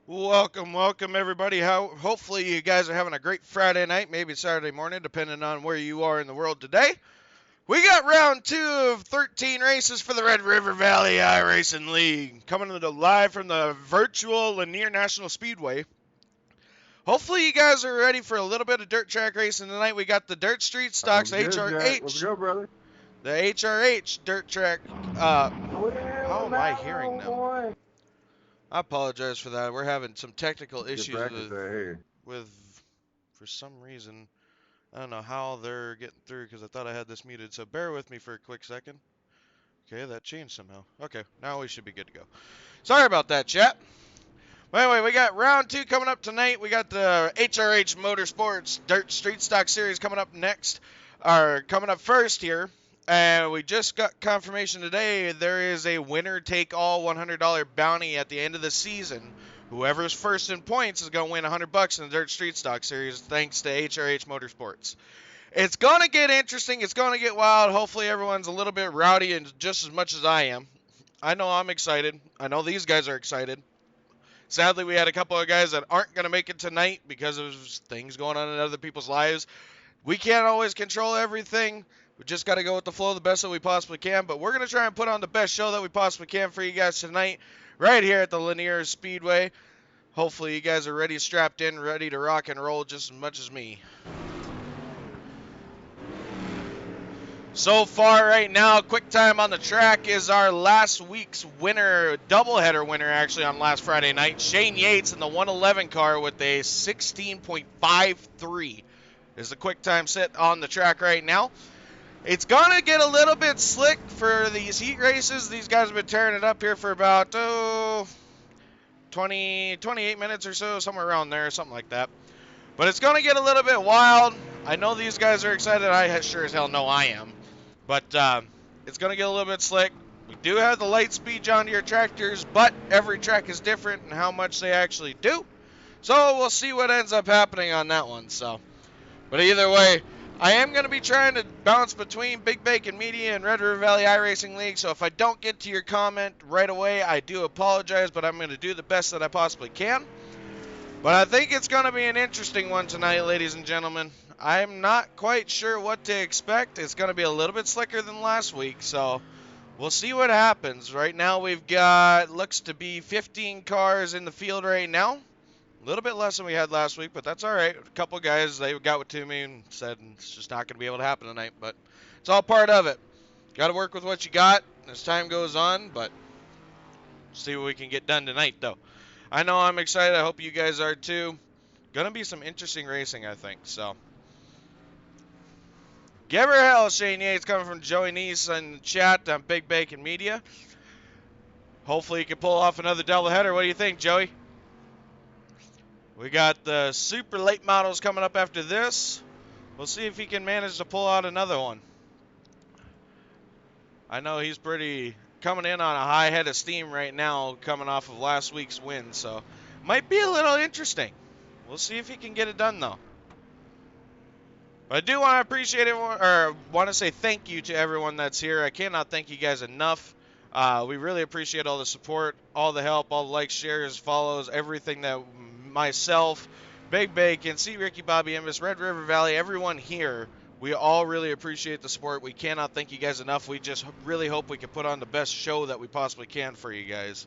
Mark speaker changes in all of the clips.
Speaker 1: Welcome everybody. Hopefully you guys are having a great Friday night, maybe Saturday morning, depending on where you are in the world today. We got round 2 of 13 races for the Red River Valley iRacing League, coming to the live from the virtual Lanier National Speedway. Hopefully you guys are ready for a little bit of dirt track racing tonight. We got the Dirt Street Stocks
Speaker 2: I'm good, Jack. Let's
Speaker 1: HRH,
Speaker 2: go, brother.
Speaker 1: the HRH dirt track. How
Speaker 2: Well,
Speaker 1: am I
Speaker 2: that
Speaker 1: hearing
Speaker 2: little
Speaker 1: them?
Speaker 2: boy.
Speaker 1: I apologize for that. We're having some technical
Speaker 2: Good
Speaker 1: issues
Speaker 2: practice right here.
Speaker 1: with for some reason. I don't know how they're getting through because I thought I had this muted, so bear with me for a quick second. Okay, that changed somehow. Okay, now we should be good to go. Sorry about that, chat. Well, anyway, we got round 2 coming up tonight. We got the HRH Motorsports Dirt Street Stock Series coming up next, or coming up first here. And we just got confirmation today there is a winner-take-all $100 bounty at the end of the season. Whoever's first in points is going to win $100 in the Dirt Street Stock Series thanks to HRH Motorsports. It's going to get interesting. It's going to get wild. Hopefully everyone's a little bit rowdy and just as much as I am. I know I'm excited. I know these guys are excited. Sadly, we had a couple of guys that aren't going to make it tonight because of things going on in other people's lives. We can't always control everything. We just got to go with the flow the best that we possibly can. But we're going to try and put on the best show that we possibly can for you guys tonight, right here at the Lanier Speedway. Hopefully, you guys are ready, strapped in, ready to rock and roll just as much as me. So far right now, quick time on the track is our last week's winner, doubleheader winner actually on last Friday night. Shane Yates in the 111 car with a 16.53 is the quick time set on the track right now. It's going to get a little bit slick for these heat races. These guys have been tearing it up here for about 28 minutes or so, somewhere around there, something like that. But it's going to get a little bit wild. I know these guys are excited. I sure as hell know I am. But it's going to get a little bit slick. We do have the light speed John Deere tractors, but every track is different in how much they actually do. So we'll see what ends up happening on that one. But either way, I am going to be trying to bounce between Big Bacon Media and Red River Valley iRacing League. So if I don't get to your comment right away, I do apologize, but I'm going to do the best that I possibly can. But I think it's going to be an interesting one tonight, ladies and gentlemen. I'm not quite sure what to expect. It's going to be a little bit slicker than last week, so we'll see what happens. Right now we've got, looks to be 15 cars in the field right now. A little bit less than we had last week, but that's all right. A couple guys, they got to me and said it's just not going to be able to happen tonight, but it's all part of it. Got to work with what you got as time goes on, but see what we can get done tonight, though. I know I'm excited. I hope you guys are too. Gonna be some interesting racing, I think. So, give her hell, Shane Yates, coming from Joey Neese in the chat on Big Bacon Media. Hopefully, you can pull off another doubleheader. What do you think, Joey? We got the super late models coming up after this. We'll see if he can manage to pull out another one. I know he's pretty coming in on a high head of steam right now, coming off of last week's win. So, might be a little interesting. We'll see if he can get it done, though. But I do want to appreciate everyone, or want to say thank you to everyone that's here. I cannot thank you guys enough. We really appreciate all the support, all the help, all the likes, shares, follows, everything that myself, Big Bacon, C. Ricky, Bobby Invis, Red River Valley, everyone here, we all really appreciate the support. We cannot thank you guys enough. We just really hope we can put on the best show that we possibly can for you guys.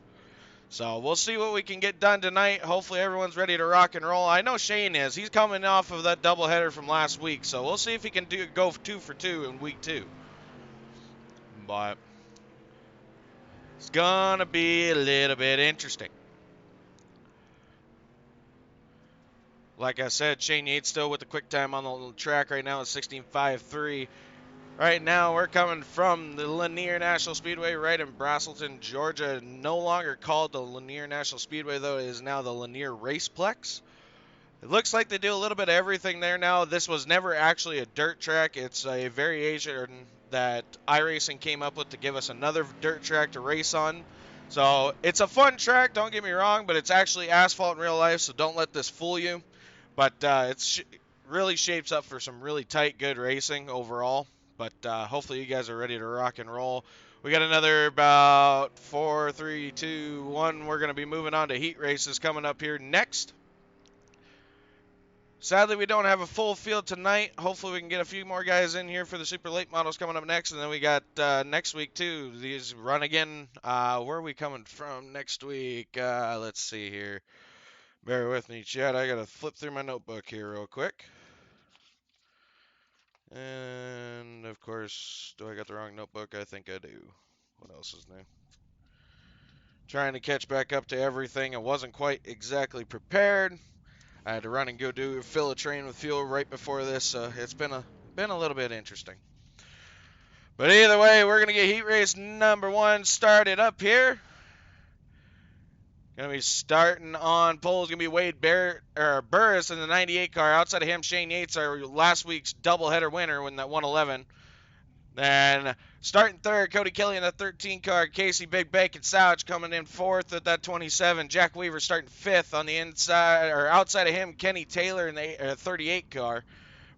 Speaker 1: So we'll see what we can get done tonight. Hopefully everyone's ready to rock and roll. I know Shane is. He's coming off of that doubleheader from last week, so we'll see if he can go 2 for 2 in week 2. But it's gonna be a little bit interesting. Like I said, Shane Yates still with the quick time on the track right now at 16.53. Right now, we're coming from the Lanier National Speedway right in Braselton, Georgia. No longer called the Lanier National Speedway, though. It is now the Lanier Raceplex. It looks like they do a little bit of everything there now. This was never actually a dirt track. It's a variation that iRacing came up with to give us another dirt track to race on. So it's a fun track, don't get me wrong, but it's actually asphalt in real life, so don't let this fool you. But it's really shapes up for some really tight, good racing overall. But hopefully you guys are ready to rock and roll. We got another about 4, 3, 2, 1. We're going to be moving on to heat races coming up here next. Sadly, we don't have a full field tonight. Hopefully, we can get a few more guys in here for the super late models coming up next. And then we got next week, too. These run again. Where are we coming from next week? Let's see here. Bear with me, Chad. I got to flip through my notebook here real quick. And, of course, do I got the wrong notebook? I think I do. What else is new? Trying to catch back up to everything. I wasn't quite exactly prepared. I had to run and go fill a train with fuel right before this, so it's been a little bit interesting. But either way, we're gonna get heat race number 1 started up here. Gonna be starting on pole is gonna be Wade Burris in the 98 car. Outside of him, Shane Yates, our last week's doubleheader winner, when that 111. Then starting third, Cody Kelly in the 13 car. Casey Big Bacon Souch coming in fourth at that 27. Jack Weaver starting fifth on the inside, or outside of him, Kenny Taylor in the 38 car.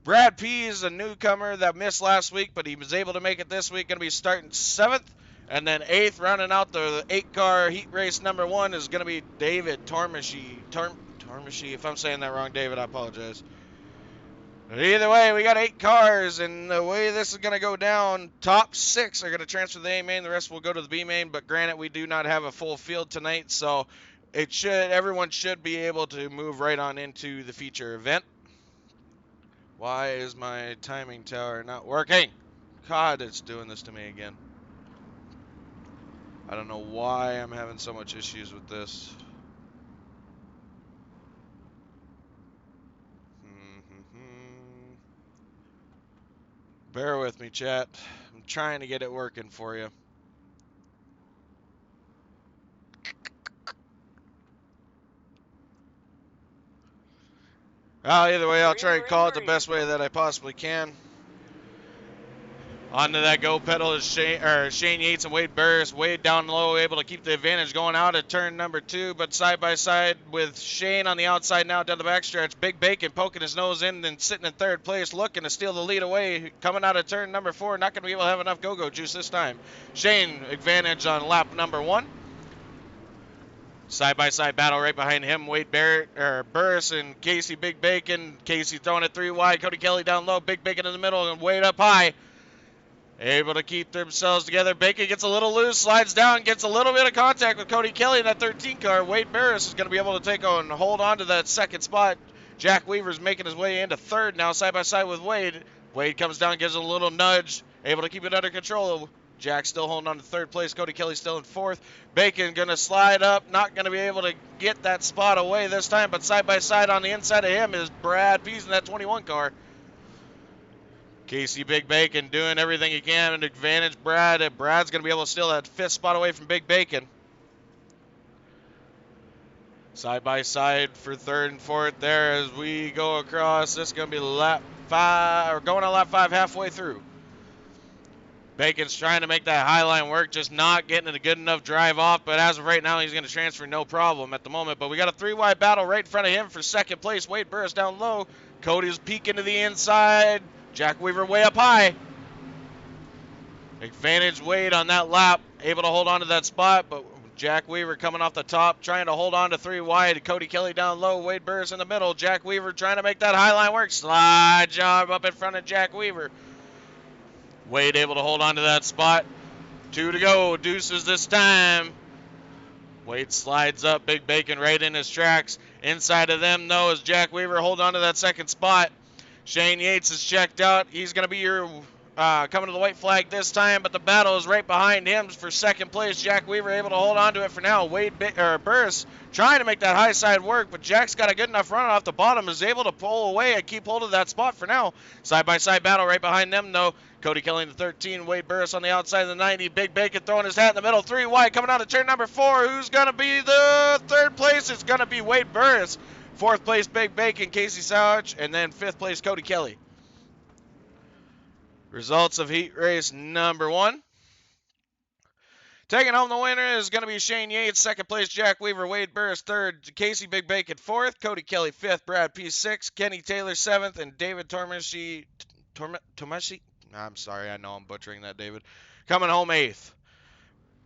Speaker 1: Brad P is a newcomer that missed last week, but he was able to make it this week. Going to be starting 7th. And then 8th, rounding out the 8-car heat race number 1 is going to be David Tormishy. Tormishy, if I'm saying that wrong, David, I apologize. But either way, we got 8 cars, and the way this is going to go down, top 6 are going to transfer to the A main. The rest will go to the B main. But granted, we do not have a full field tonight, so everyone should be able to move right on into the feature event. Why is my timing tower not working? God, it's doing this to me again. I don't know why I'm having so much issues with this. Bear with me, chat. I'm trying to get it working for you. Either way, I'll try and call it the best way that I possibly can. Onto that go pedal is Shane Yates and Wade Burris. Wade down low, able to keep the advantage going out at turn number 2, but side by side with Shane on the outside now down the backstretch. Big Bacon poking his nose in and sitting in 3rd place, looking to steal the lead away. Coming out of turn number 4, not going to be able to have enough go-go juice this time. Shane advantage on lap number 1. Side-by-side battle right behind him. Wade Burris and Casey Big Bacon. Casey throwing it 3 wide. Cody Kelly down low. Big Bacon in the middle and Wade up high. Able to keep themselves together. Bacon gets a little loose, slides down, gets a little bit of contact with Cody Kelly in that 13 car. Wade Burris is going to be able to hold on to that 2nd spot. Jack Weaver's making his way into 3rd now, side by side with Wade. Wade comes down, gives a little nudge, able to keep it under control. Jack still holding on to 3rd place. Cody Kelly still in 4th. Bacon going to slide up, not going to be able to get that spot away this time, but side by side on the inside of him is Brad Pease in that 21 car. Casey Big Bacon doing everything he can to advantage Brad. Brad's going to be able to steal that 5th spot away from Big Bacon. Side by side for 3rd and 4th there as we go across. This is going to be lap 5, or going on lap 5 halfway through. Bacon's trying to make that high line work, just not getting a good enough drive off, but as of right now, he's going to transfer no problem at the moment. But we got a 3-wide battle right in front of him for 2nd place. Wade Burris down low. Cody's peeking to the inside. Jack Weaver way up high. Advantage Wade on that lap. Able to hold on to that spot, but Jack Weaver coming off the top, trying to hold on to 3 wide. Cody Kelly down low. Wade Burris in the middle. Jack Weaver trying to make that high line work. Slide job up in front of Jack Weaver. Wade able to hold on to that spot. 2 to go. Deuces this time. Wade slides up. Big Bacon right in his tracks. Inside of them, though, is Jack Weaver. Hold on to that 2nd spot. Shane Yates is checked out. He's going to be your coming to the white flag this time, but the battle is right behind him for 2nd place. Jack Weaver able to hold on to it for now. Burris trying to make that high side work, but Jack's got a good enough run off the bottom, is able to pull away and keep hold of that spot for now. Side-by-side battle right behind them, though. Cody Kelly in the 13, Wade Burris on the outside of the 90. Big Bacon throwing his hat in the middle. 3 wide coming out of turn number 4. Who's going to be the 3rd place? It's going to be Wade Burris. 4th place, Big Bacon, Casey Souch, and then 5th place, Cody Kelly. Results of heat race number 1. Taking home the winner is going to be Shane Yates. 2nd place, Jack Weaver. Wade Burris 3rd. Casey Big Bacon 4th. Cody Kelly 5th. Brad P 6th. Kenny Taylor 7th. And David Tomashi. I'm sorry, I know I'm butchering that, David. Coming home 8th.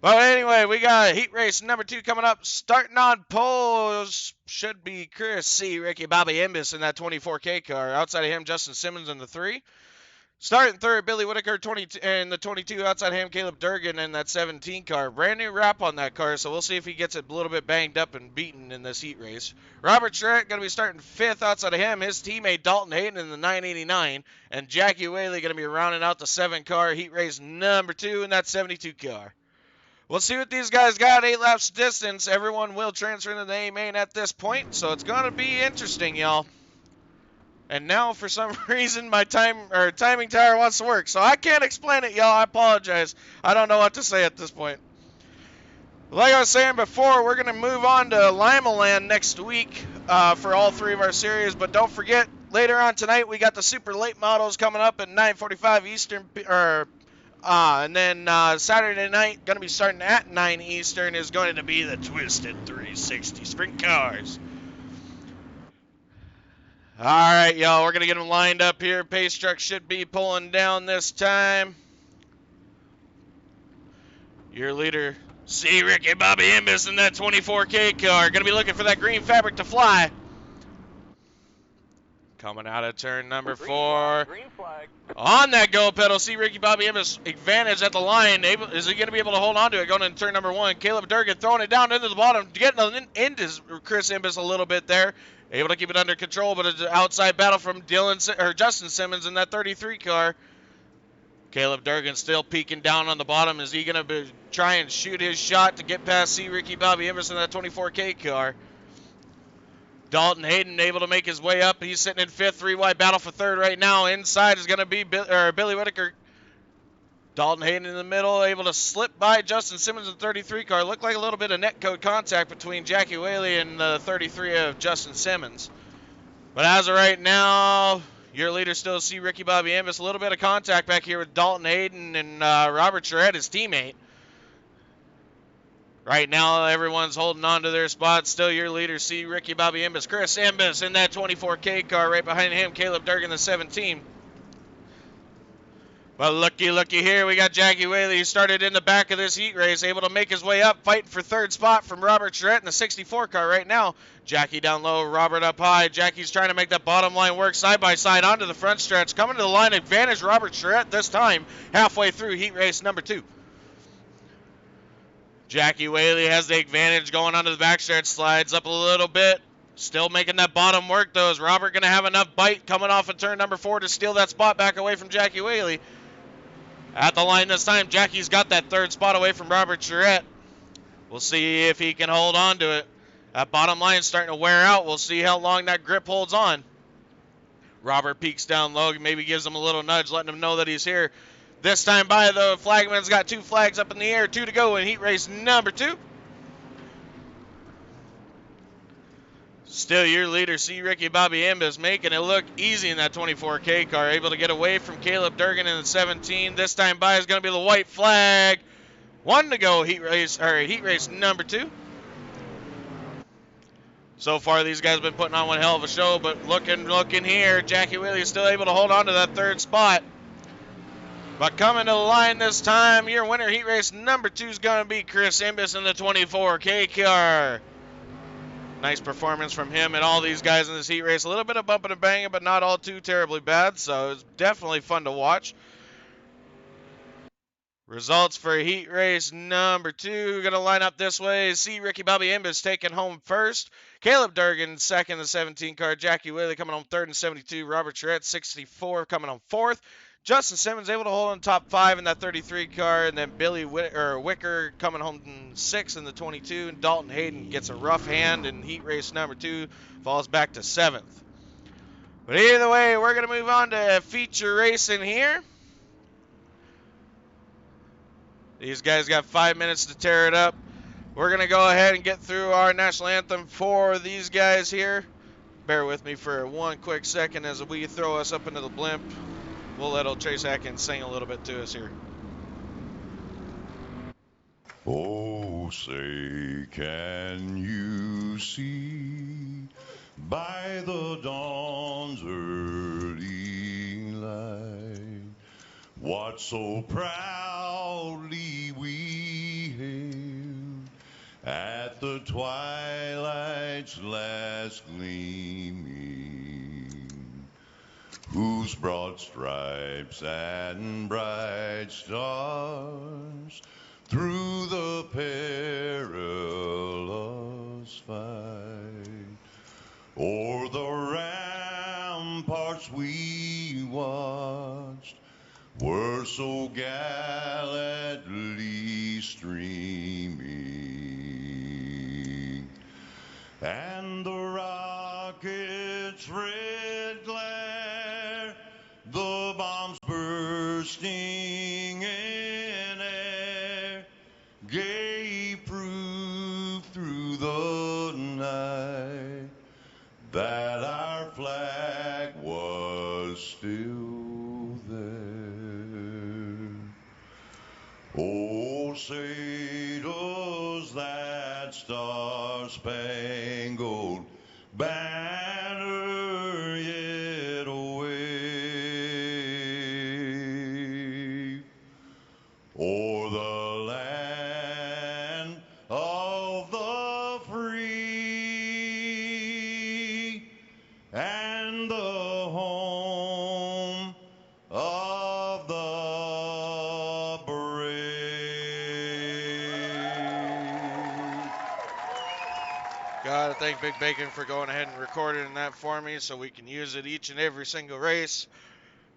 Speaker 1: But anyway, we got heat race number 2 coming up. Starting on poles should be Chris C. Ricky Bobby Imbus in that 24K car. Outside of him, Justin Simmons in the 3. Starting third, Billy Whitaker 22, and the 22 outside him, Caleb Durgan in that 17 car. Brand new wrap on that car, so we'll see if he gets it a little bit banged up and beaten in this heat race. Robert Charette going to be starting 5th outside of him. His teammate Dalton Hayden in the 989, and Jackie Whaley going to be rounding out the 7 car heat race number 2 in that 72 car. We'll see what these guys got. 8 laps distance. Everyone will transfer into the A main at this point, so it's going to be interesting, y'all. And now, for some reason, my timing tower wants to work. So I can't explain it, y'all. I apologize. I don't know what to say at this point. Like I was saying before, we're going to move on to Lima Land next week for all 3 of our series. But don't forget, later on tonight, we got the super late models coming up at 9:45 Eastern. And then Saturday night, going to be starting at 9 Eastern, is going to be the Twisted 360 Sprint Cars. All right, y'all, we're going to get them lined up here. Pace truck should be pulling down this time. Your leader, C. Ricky Bobby Imbus in that 24K car. Going to be looking for that green fabric to fly. Coming out of turn number 4.
Speaker 2: Green flag.
Speaker 1: On that go pedal, see Ricky Bobby Imbus advantage at the line. Is he going to be able to hold on to it going into turn number 1? Caleb Durgan throwing it down into the bottom, getting into Chris Imbus a little bit there. Able to keep it under control, but it's an outside battle from Justin Simmons in that 33 car. Caleb Durgan still peeking down on the bottom. Is he going to try and shoot his shot to get past C. Ricky Bobby Imbus in that 24K car? Dalton Hayden able to make his way up. He's sitting in 5th, 3-wide battle for 3rd right now. Inside is going to be Billy Whitaker. Dalton Hayden in the middle, able to slip by Justin Simmons in the 33 car. Looked like a little bit of net code contact between Jackie Whaley and the 33 of Justin Simmons. But as of right now, your leader still C. Ricky Bobby Imbus. A little bit of contact back here with Dalton Hayden and Robert Charette, his teammate. Right now, everyone's holding on to their spots. Still your leader, C. Ricky Bobby Imbus. Chris Imbus in that 24K car. Right behind him, Caleb Durgan, the 17. But looky here, we got Jackie Whaley, who started in the back of this heat race, able to make his way up, fighting for 3rd spot from Robert Charette in the 64 car right now. Jackie down low, Robert up high. Jackie's trying to make that bottom line work side by side onto the front stretch. Coming to the line, advantage Robert Charette this time, halfway through heat race number 2. Jackie Whaley has the advantage going onto the back stretch, slides up a little bit. Still making that bottom work, though. Is Robert going to have enough bite coming off of turn number 4 to steal that spot back away from Jackie Whaley? At the line this time, Jackie's got that 3rd spot away from Robert Charette. We'll see if he can hold on to it. That bottom line's starting to wear out. We'll see how long that grip holds on. Robert peeks down low, maybe gives him a little nudge, letting him know that he's here. This time by, the flagman's got 2 flags up in the air, 2 to go in heat race number 2. Still your leader, C. Ricky Bobby Imbus, making it look easy in that 24K car. Able to get away from Caleb Durgan in the 17. This time by is going to be the white flag. 1 to go heat race number 2. So far, these guys have been putting on one hell of a show, but looking here, Jackie Whaley is still able to hold on to that 3rd spot. But coming to the line this time, your winner heat race number 2 is going to be Chris Imbus in the 24K car. Nice performance from him and all these guys in this heat race. A little bit of bumping and banging, but not all too terribly bad, so it's definitely fun to watch. Results for heat race number 2. Going to line up this way. C. Ricky Bobby Imbus taking home 1st. Caleb Durgan 2nd, the 17 car. Jackie Whaley coming home 3rd and 72. Robert Charette 64 coming home 4th. Justin Simmons able to hold on top 5 in that 33 car, and then Billy Wicker coming home 6th in the 22, and Dalton Hayden gets a rough hand in heat race number 2, falls back to 7th. But either way, we're going to move on to feature racing here. These guys got 5 minutes to tear it up. We're going to go ahead and get through our national anthem for these guys here. Bear with me for one quick second as we throw us up into the blimp. We'll let old Trace Atkins sing a little bit to us here.
Speaker 3: Oh, say, can you see by the dawn's early light what so proudly we hailed twilight's last gleaming, whose broad stripes and bright stars through the perilous fight o'er the ramparts we watched were so gallantly streaming, and the rocket's red glare, the bombs bursting in air, gave proof through the night that our flag was still there. Oh, say does that star-spangled banner yet wave o'er the land of the free and the home of the brave.
Speaker 1: Gotta thank Big Bacon for going ahead and recording that for me so we can use it each and every single race.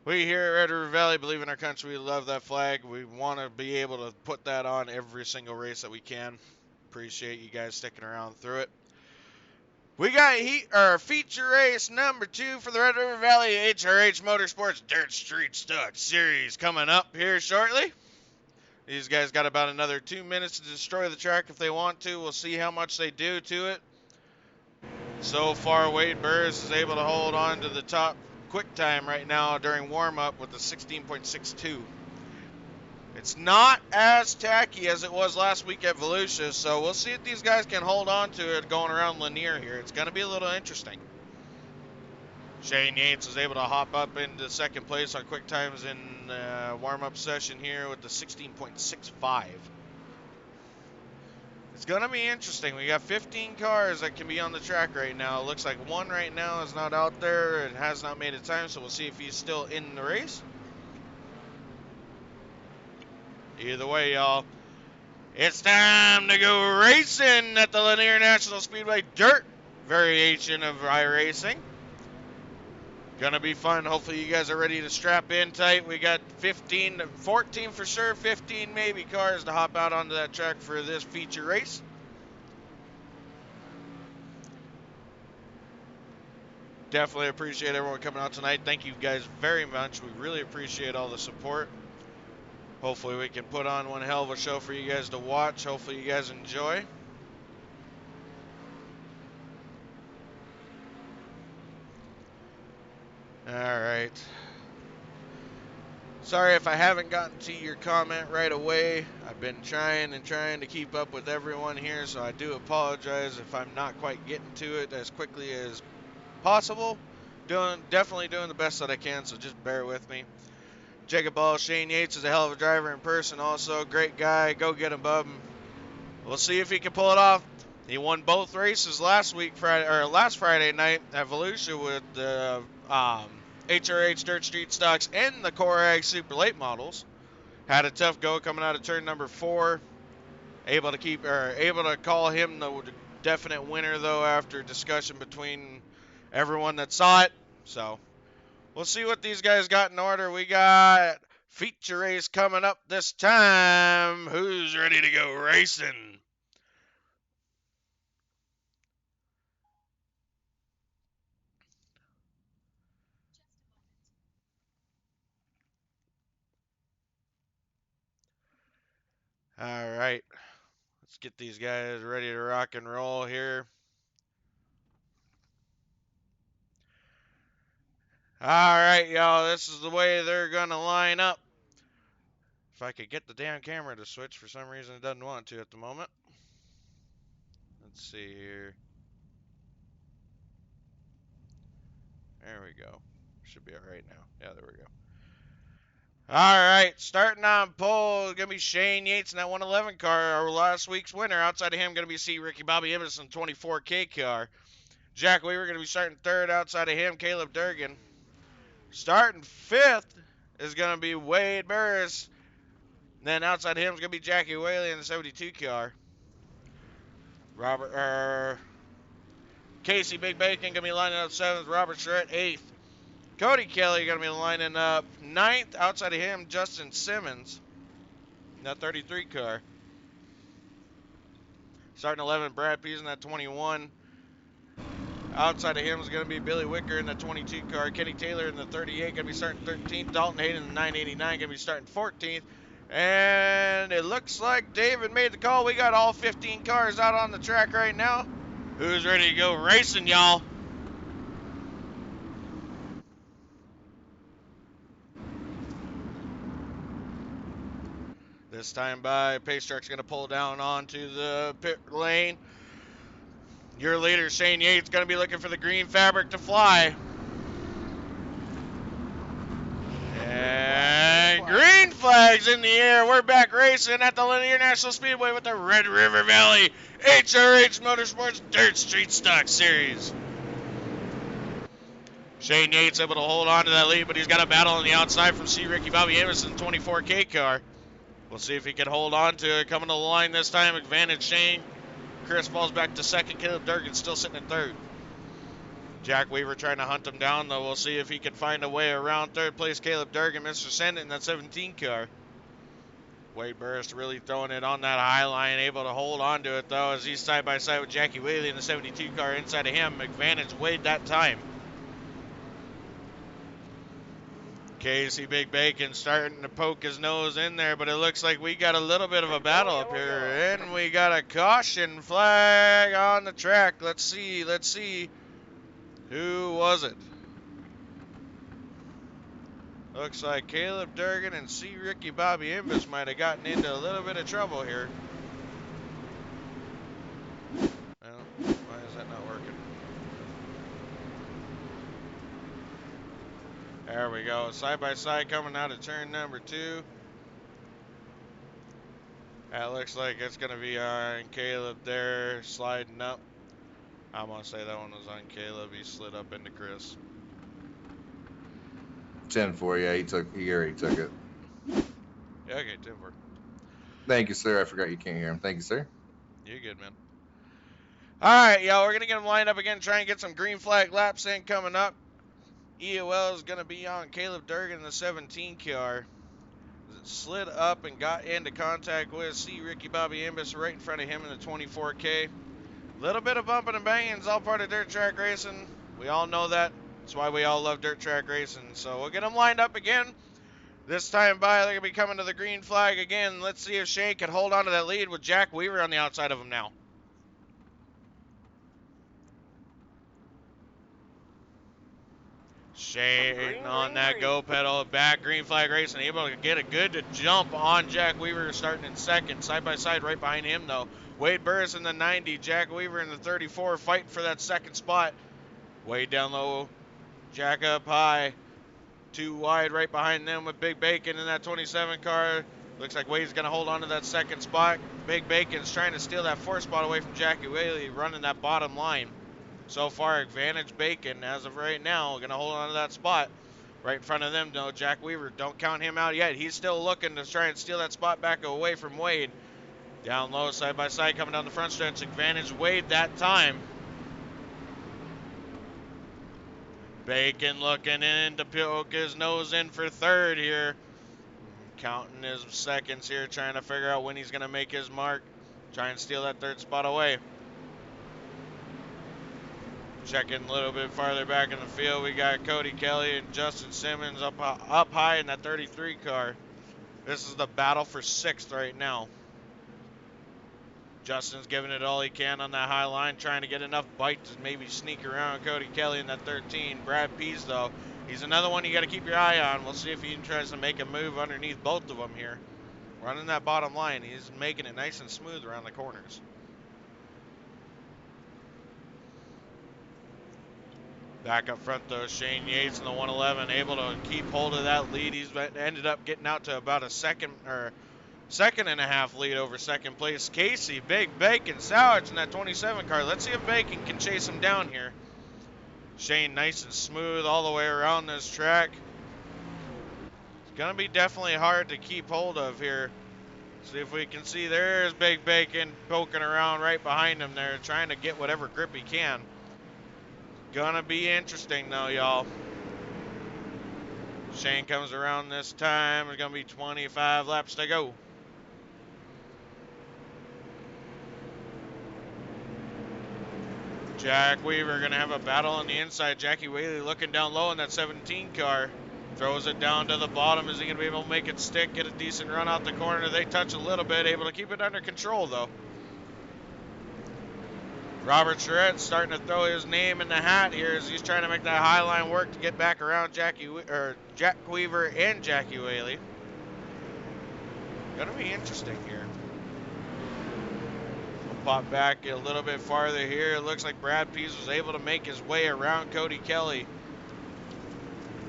Speaker 1: We here at Red River Valley believe in our country. We love that flag. We want to be able to put that on every single race that we can. Appreciate you guys sticking around through it. We got feature race number 2 for the Red River Valley HRH Motorsports Dirt Street Stock Series coming up here shortly. These guys got about another 2 minutes to destroy the track if they want to. We'll see how much they do to it. So far, Wade Burris is able to hold on to the top quick time right now during warm-up with a 16.62. It's not as tacky as it was last week at Volusia, so we'll see if these guys can hold on to it going around Lanier here. It's going to be a little interesting. Shane Yates was able to hop up into second place on quick times in warm-up session here with the 16.65. It's going to be interesting. We got 15 cars that can be on the track right now. It looks like one right now is not out there and has not made a time, so we'll see if he's still in the race. Either way, y'all, it's time to go racing at the Lanier National Speedway Dirt variation of iRacing. Gonna be fun. Hopefully you guys are ready to strap in tight. We got 14 for sure, 15 maybe cars to hop out onto that track for this feature race. Definitely appreciate everyone coming out tonight. Thank you guys very much. We really appreciate all the support. Hopefully we can put on one hell of a show for you guys to watch. Hopefully you guys enjoy. All right. Sorry if I haven't gotten to your comment right away. I've been trying to keep up with everyone here, so I do apologize if I'm not quite getting to it as quickly as possible. Definitely doing the best that I can, so just bear with me. Jacob Ball, Shane Yates is a hell of a driver in person also. Great guy. Go get him, bub. We'll see if he can pull it off. He won both races last Friday night at Volusia with the HRH Dirt Street Stocks and the Corag Super Late Models. Had a tough go coming out of turn number 4. Able to call him the definite winner though after discussion between everyone that saw it. So we'll see what these guys got in order. We got feature race coming up this time. Who's ready to go racing? All right. Let's get these guys ready to rock and roll here. All right, y'all. This is the way they're going to line up. If I could get the damn camera to switch, for some reason it doesn't want to at the moment. Let's see here. There we go. Should be all right now. Yeah, there we go. All right, starting on pole, going to be Shane Yates in that 111 car, our last week's winner. Outside of him, going to be C. Ricky Bobby Emerson, 24K car. Jack Weaver going to be starting third. Outside of him, Caleb Durgan. Starting fifth is going to be Wade Burris. Then outside of him is going to be Jackie Whaley in the 72 car. Casey Big Bacon going to be lining up seventh. Robert Charette, eighth. Cody Kelly going to be lining up ninth. Outside of him, Justin Simmons in that 33 car. Starting 11, Brad Pease in that 21. Outside of him is going to be Billy Wicker in the 22 car. Kenny Taylor in the 38 going to be starting 13th. Dalton Hayden in the 989 going to be starting 14th. And it looks like David made the call. We got all 15 cars out on the track right now. Who's ready to go racing, y'all? This time by, Pace Truck's going to pull down onto the pit lane. Your leader, Shane Yates, going to be looking for the green fabric to fly. And green flags in the air. We're back racing at the Lanier National Speedway with the Red River Valley HRH Motorsports Dirt Street Stock Series. Shane Yates able to hold on to that lead, but he's got a battle on the outside from C. Ricky Bobby Emerson, 24K car. We'll see if he can hold on to it. Coming to the line this time, advantage Shane. Chris falls back to second. Caleb Durgan still sitting in third. Jack Weaver trying to hunt him down, though. We'll see if he can find a way around third place. Caleb Durgan, Mr. Sendit in that 17 car. Wade Burris really throwing it on that high line, able to hold on to it, though, as he's side by side with Jackie Whaley in the 72 car. Inside of him, advantage Wade that time. Casey Big Bacon starting to poke his nose in there, but it looks like we got a little bit of a battle up here. And we got a caution flag on the track. Let's see. Who was it? Looks like Caleb Durgan and C. Ricky Bobby Imbus might have gotten into a little bit of trouble here. Well, why is that not working? There we go. Side by side coming out of turn number 2. That looks like it's going to be on Caleb there, sliding up. I'm going to say that one was on Caleb. He slid up into Chris.
Speaker 2: 10-4, yeah, he already took it.
Speaker 1: Yeah, okay, 10-4.
Speaker 2: Thank you, sir. I forgot you can't hear him. Thank you, sir.
Speaker 1: You're good, man. All right, y'all, we're going to get them lined up again, try and get some green flag laps in coming up. EOL is going to be on Caleb Durgan in the 17 car. Slid up and got into contact with C. Ricky Bobby Imbus right in front of him in the 24K. Little bit of bumping and banging is all part of dirt track racing. We all know that. That's why we all love dirt track racing. So we'll get them lined up again. This time by, they're going to be coming to the green flag again. Let's see if Shane can hold on to that lead with Jack Weaver on the outside of him now. Shane on that go pedal, back green flag racing, able to get a good jump on Jack Weaver, starting in second, side by side right behind him though. Wade Burris in the 90, Jack Weaver in the 34, fighting for that second spot. Wade down low, Jack up high, 2 wide right behind them with Big Bacon in that 27 car. Looks like Wade's going to hold on to that second spot. Big Bacon's trying to steal that 4th spot away from Jackie Whaley, running that bottom line. So far, advantage Bacon, as of right now, going to hold on to that spot. Right in front of them, though, Jack Weaver, don't count him out yet. He's still looking to try and steal that spot back away from Wade. Down low, side by side, coming down the front stretch. Advantage Wade that time. Bacon looking in to poke his nose in for third here. Counting his seconds here, trying to figure out when he's going to make his mark. Try and steal that 3rd spot away. Checking a little bit farther back in the field, we got Cody Kelly and Justin Simmons up high in that 33 car. This is the battle for 6th right now. Justin's giving it all he can on that high line, trying to get enough bite to maybe sneak around Cody Kelly in that 13. Brad Pease, though, he's another one you got to keep your eye on. We'll see if he tries to make a move underneath both of them here. Running that bottom line, he's making it nice and smooth around the corners. Back up front though, Shane Yates in the 111, able to keep hold of that lead. He's ended up getting out to about a second and a half lead over second place. Casey, Big Bacon, Sowage in that 27 car. Let's see if Bacon can chase him down here. Shane nice and smooth all the way around this track. It's gonna be definitely hard to keep hold of here. See if we can see, there's Big Bacon poking around right behind him there, trying to get whatever grip he can. Gonna be interesting though, y'all. Shane comes around this time. There's gonna be 25 laps to go. Jack Weaver gonna have a battle on the inside. Jackie Whaley looking down low in that 17 car. Throws it down to the bottom. Is he gonna be able to make it stick, get a decent run out the corner? They touch a little bit, able to keep it under control though. Robert Charette starting to throw his name in the hat here as he's trying to make that high line work to get back around Jack Weaver and Jackie Whaley. Gonna be interesting here. We'll pop back a little bit farther here. It looks like Brad Pease was able to make his way around Cody Kelly.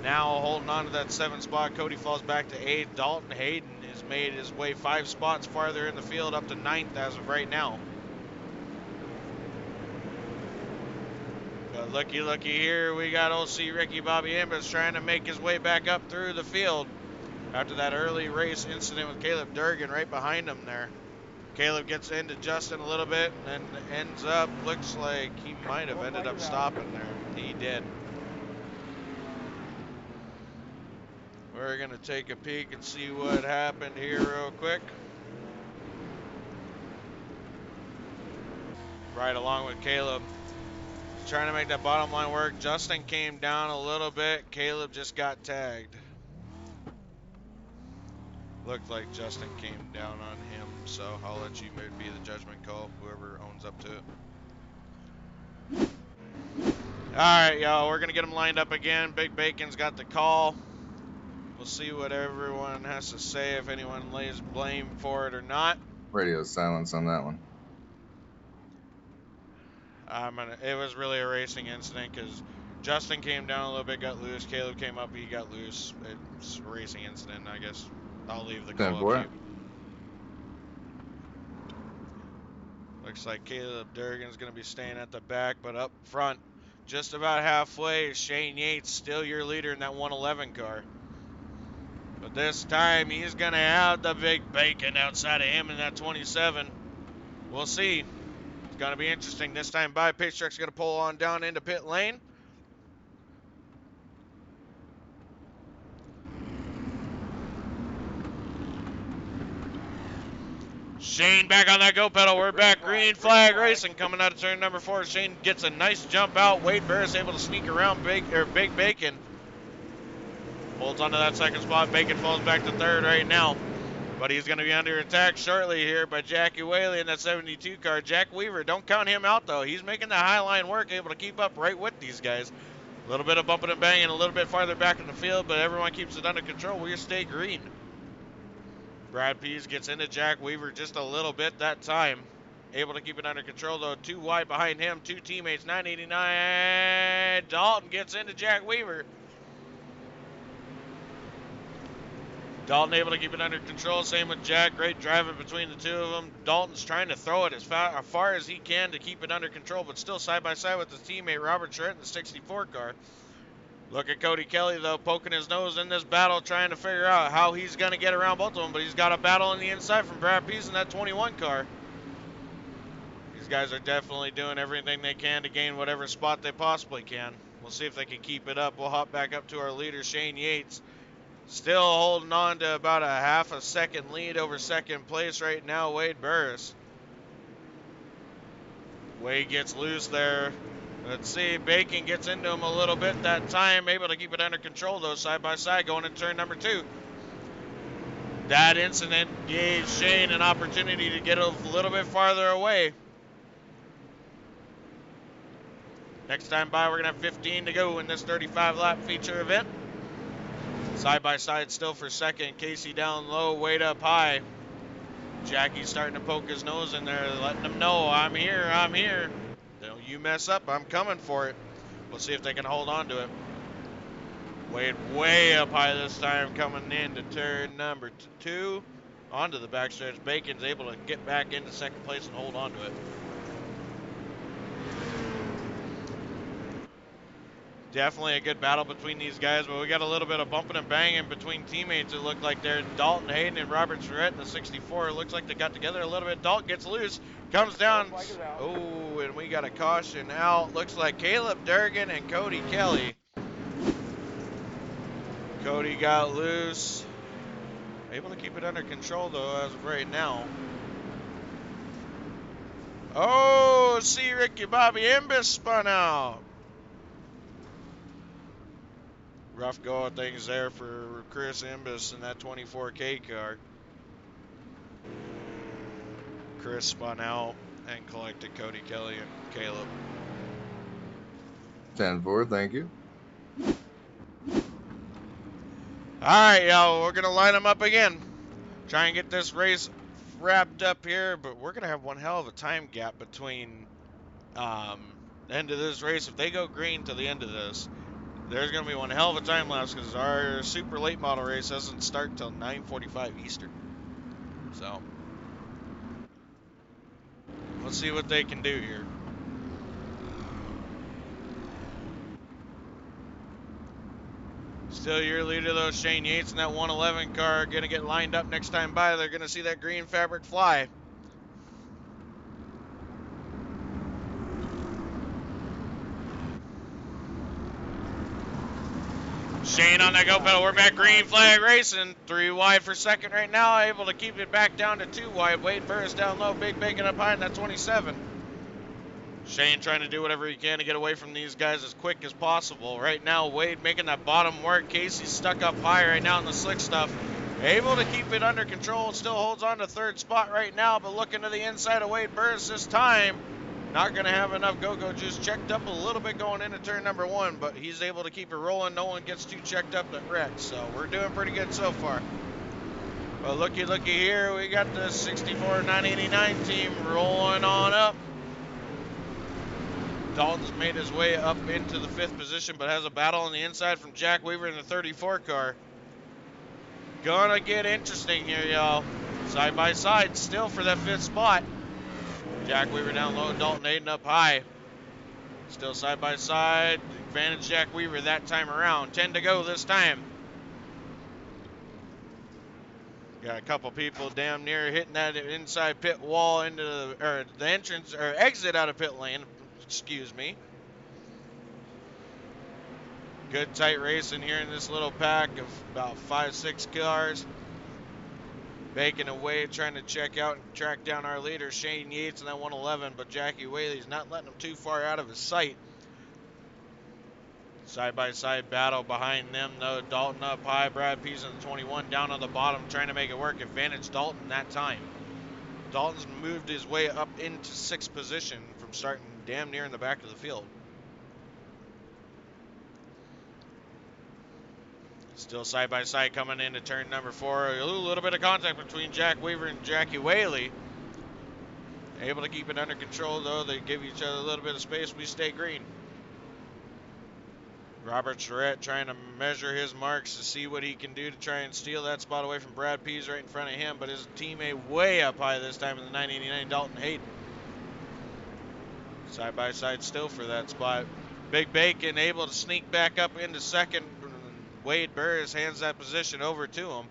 Speaker 1: Now holding on to that 7th spot. Cody falls back to 8th. Dalton Hayden has made his way 5 spots farther in the field up to 9th as of right now. But looky here, we got OC Ricky Bobby Ambus trying to make his way back up through the field after that early race incident with Caleb Durgan right behind him there. Caleb gets into Justin a little bit and then ends up, looks like he might have ended up stopping there. He did. We're gonna take a peek and see what happened here real quick. Right along with Caleb. Trying to make that bottom line work. Justin came down a little bit. Caleb just got tagged. Looked like Justin came down on him, so I'll let you be the judgment call, whoever owns up to it. Alright, y'all, we're going to get them lined up again. Big Bacon's got the call. We'll see what everyone has to say, if anyone lays blame for it or not.
Speaker 2: Radio silence on that one.
Speaker 1: It was really a racing incident because Justin came down a little bit, got loose. Caleb came up, he got loose. It's a racing incident, I guess. I'll leave the call up to you. Looks like Caleb Durgan's going to be staying at the back, but up front, just about halfway, is Shane Yates, still your leader in that 111 car. But this time, he's going to have the Big Bacon outside of him in that 27. We'll see. It's going to be interesting. This time by, Pace Truck's going to pull on down into pit lane. Shane back on that go pedal. We're back. Green flag racing coming out of turn number 4. Shane gets a nice jump out. Wade Barris able to sneak around Big Bacon. Holds onto that 2nd spot. Bacon falls back to 3rd right now. But he's going to be under attack shortly here by Jackie Whaley in that 72 car. Jack Weaver, don't count him out though. He's making the high line work, able to keep up right with these guys. A little bit of bumping and banging, a little bit farther back in the field, but everyone keeps it under control. We'll stay green. Brad Pease gets into Jack Weaver just a little bit that time. Able to keep it under control though. 2 wide behind him, 2 teammates, 989. Dalton gets into Jack Weaver. Dalton able to keep it under control. Same with Jack. Great driving between the 2 of them. Dalton's trying to throw it as far as he can to keep it under control, but still side by side with his teammate Robert Charette in the 64 car. Look at Cody Kelly, though, poking his nose in this battle, trying to figure out how he's going to get around both of them, but he's got a battle on the inside from Brad Pease in that 21 car. These guys are definitely doing everything they can to gain whatever spot they possibly can. We'll see if they can keep it up. We'll hop back up to our leader, Shane Yates. Still holding on to about a half a second lead over 2nd place right now, Wade Burris. Wade gets loose there. Let's see, Bacon gets into him a little bit that time, able to keep it under control though, side by side, going into turn number 2. That incident gave Shane an opportunity to get a little bit farther away. Next time by, we're going to have 15 to go in this 35-lap feature event. Side by side still for 2nd. Casey down low, Wade up high. Jackie's starting to poke his nose in there, letting them know, I'm here, I'm here. Don't you mess up, I'm coming for it. Let's see if they can hold on to it. Wade way up high this time, coming into turn number 2. Onto the backstretch. Bacon's able to get back into second place and hold on to it. Definitely a good battle between these guys, but we got a little bit of bumping and banging between teammates. It looked like they're Dalton Hayden and Robert Surrett in the 64. It looks like they got together a little bit. Dalton gets loose, comes down. Oh, and we got a caution out. Looks like Caleb Durgan and Cody Kelly. Cody got loose. Able to keep it under control, though, as of right now. Oh, see Ricky Bobby Imbus spun out. Rough go of things there for Chris Imbus in that 24K car. Chris spun out and collected Cody Kelly and Caleb.
Speaker 2: 10-4, thank you.
Speaker 1: All right, y'all, we're going to line them up again. Try and get this race wrapped up here, but we're going to have one hell of a time gap between the end of this race. If they go green to the end of this, there's going to be one hell of a time lapse because our super late model race doesn't start until 9:45 Eastern. So, let's see what they can do here. Still your leader, though, Shane Yates in that 111 car. Going to get lined up next time by. They're going to see that green fabric fly. Shane on that go pedal. We're back green flag racing. 3 wide for second right now. Able to keep it back down to 2 wide. Wade Burris down low. Big Bacon up high in that 27. Shane trying to do whatever he can to get away from these guys as quick as possible. Right now, Wade making that bottom work. Casey's stuck up high right now in the slick stuff. Able to keep it under control. Still holds on to third spot right now, but looking to the inside of Wade Burris this time. Not going to have enough go-go juice. Checked up a little bit going into turn number 1, but he's able to keep it rolling. No one gets too checked up at wreck, so we're doing pretty good so far. But looky here. We got the 64 989 team rolling on up. Dalton's made his way up into the 5th position, but has a battle on the inside from Jack Weaver in the 34 car. Gonna get interesting here, y'all. Side by side still for that 5th spot. Jack Weaver down low, Dalton Hayden up high. Still side by side. Advantage Jack Weaver that time around. 10 to go this time. Got a couple people damn near hitting that inside pit wall into the entrance or exit out of pit lane. Excuse me. Good tight racing here in this little pack of about 5-6 cars. Making away, trying to check out and track down our leader, Shane Yates, in that 111, but Jackie Whaley's not letting him too far out of his sight. Side-by-side battle behind them, though. Dalton up high, Brad Pease in the 21 down on the bottom, trying to make it work. Advantage Dalton that time. Dalton's moved his way up into 6th position from starting damn near in the back of the field. Still side by side coming into turn number 4. A little bit of contact between Jack Weaver and Jackie Whaley. Able to keep it under control, though. They give each other a little bit of space. We stay green. Robert Surrett trying to measure his marks to see what he can do to try and steal that spot away from Brad Pease right in front of him, but his teammate way up high this time in the 989, Dalton Hayden. Side by side still for that spot. Big Bacon able to sneak back up into second. Wade Burris hands that position over to him.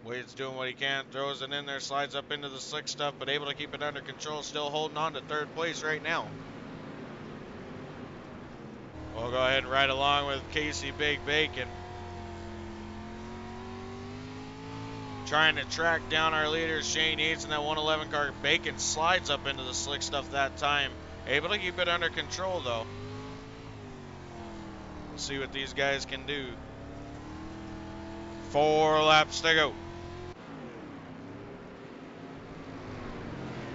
Speaker 1: Wade's doing what he can, throws it in there, slides up into the slick stuff, but able to keep it under control, still holding on to 3rd place right now. We'll go ahead and ride along with Casey Big Bacon. Trying to track down our leader, Shane Yates, in that 111 car. Bacon slides up into the slick stuff that time. Able to keep it under control, though. We'll see what these guys can do. 4 laps to go.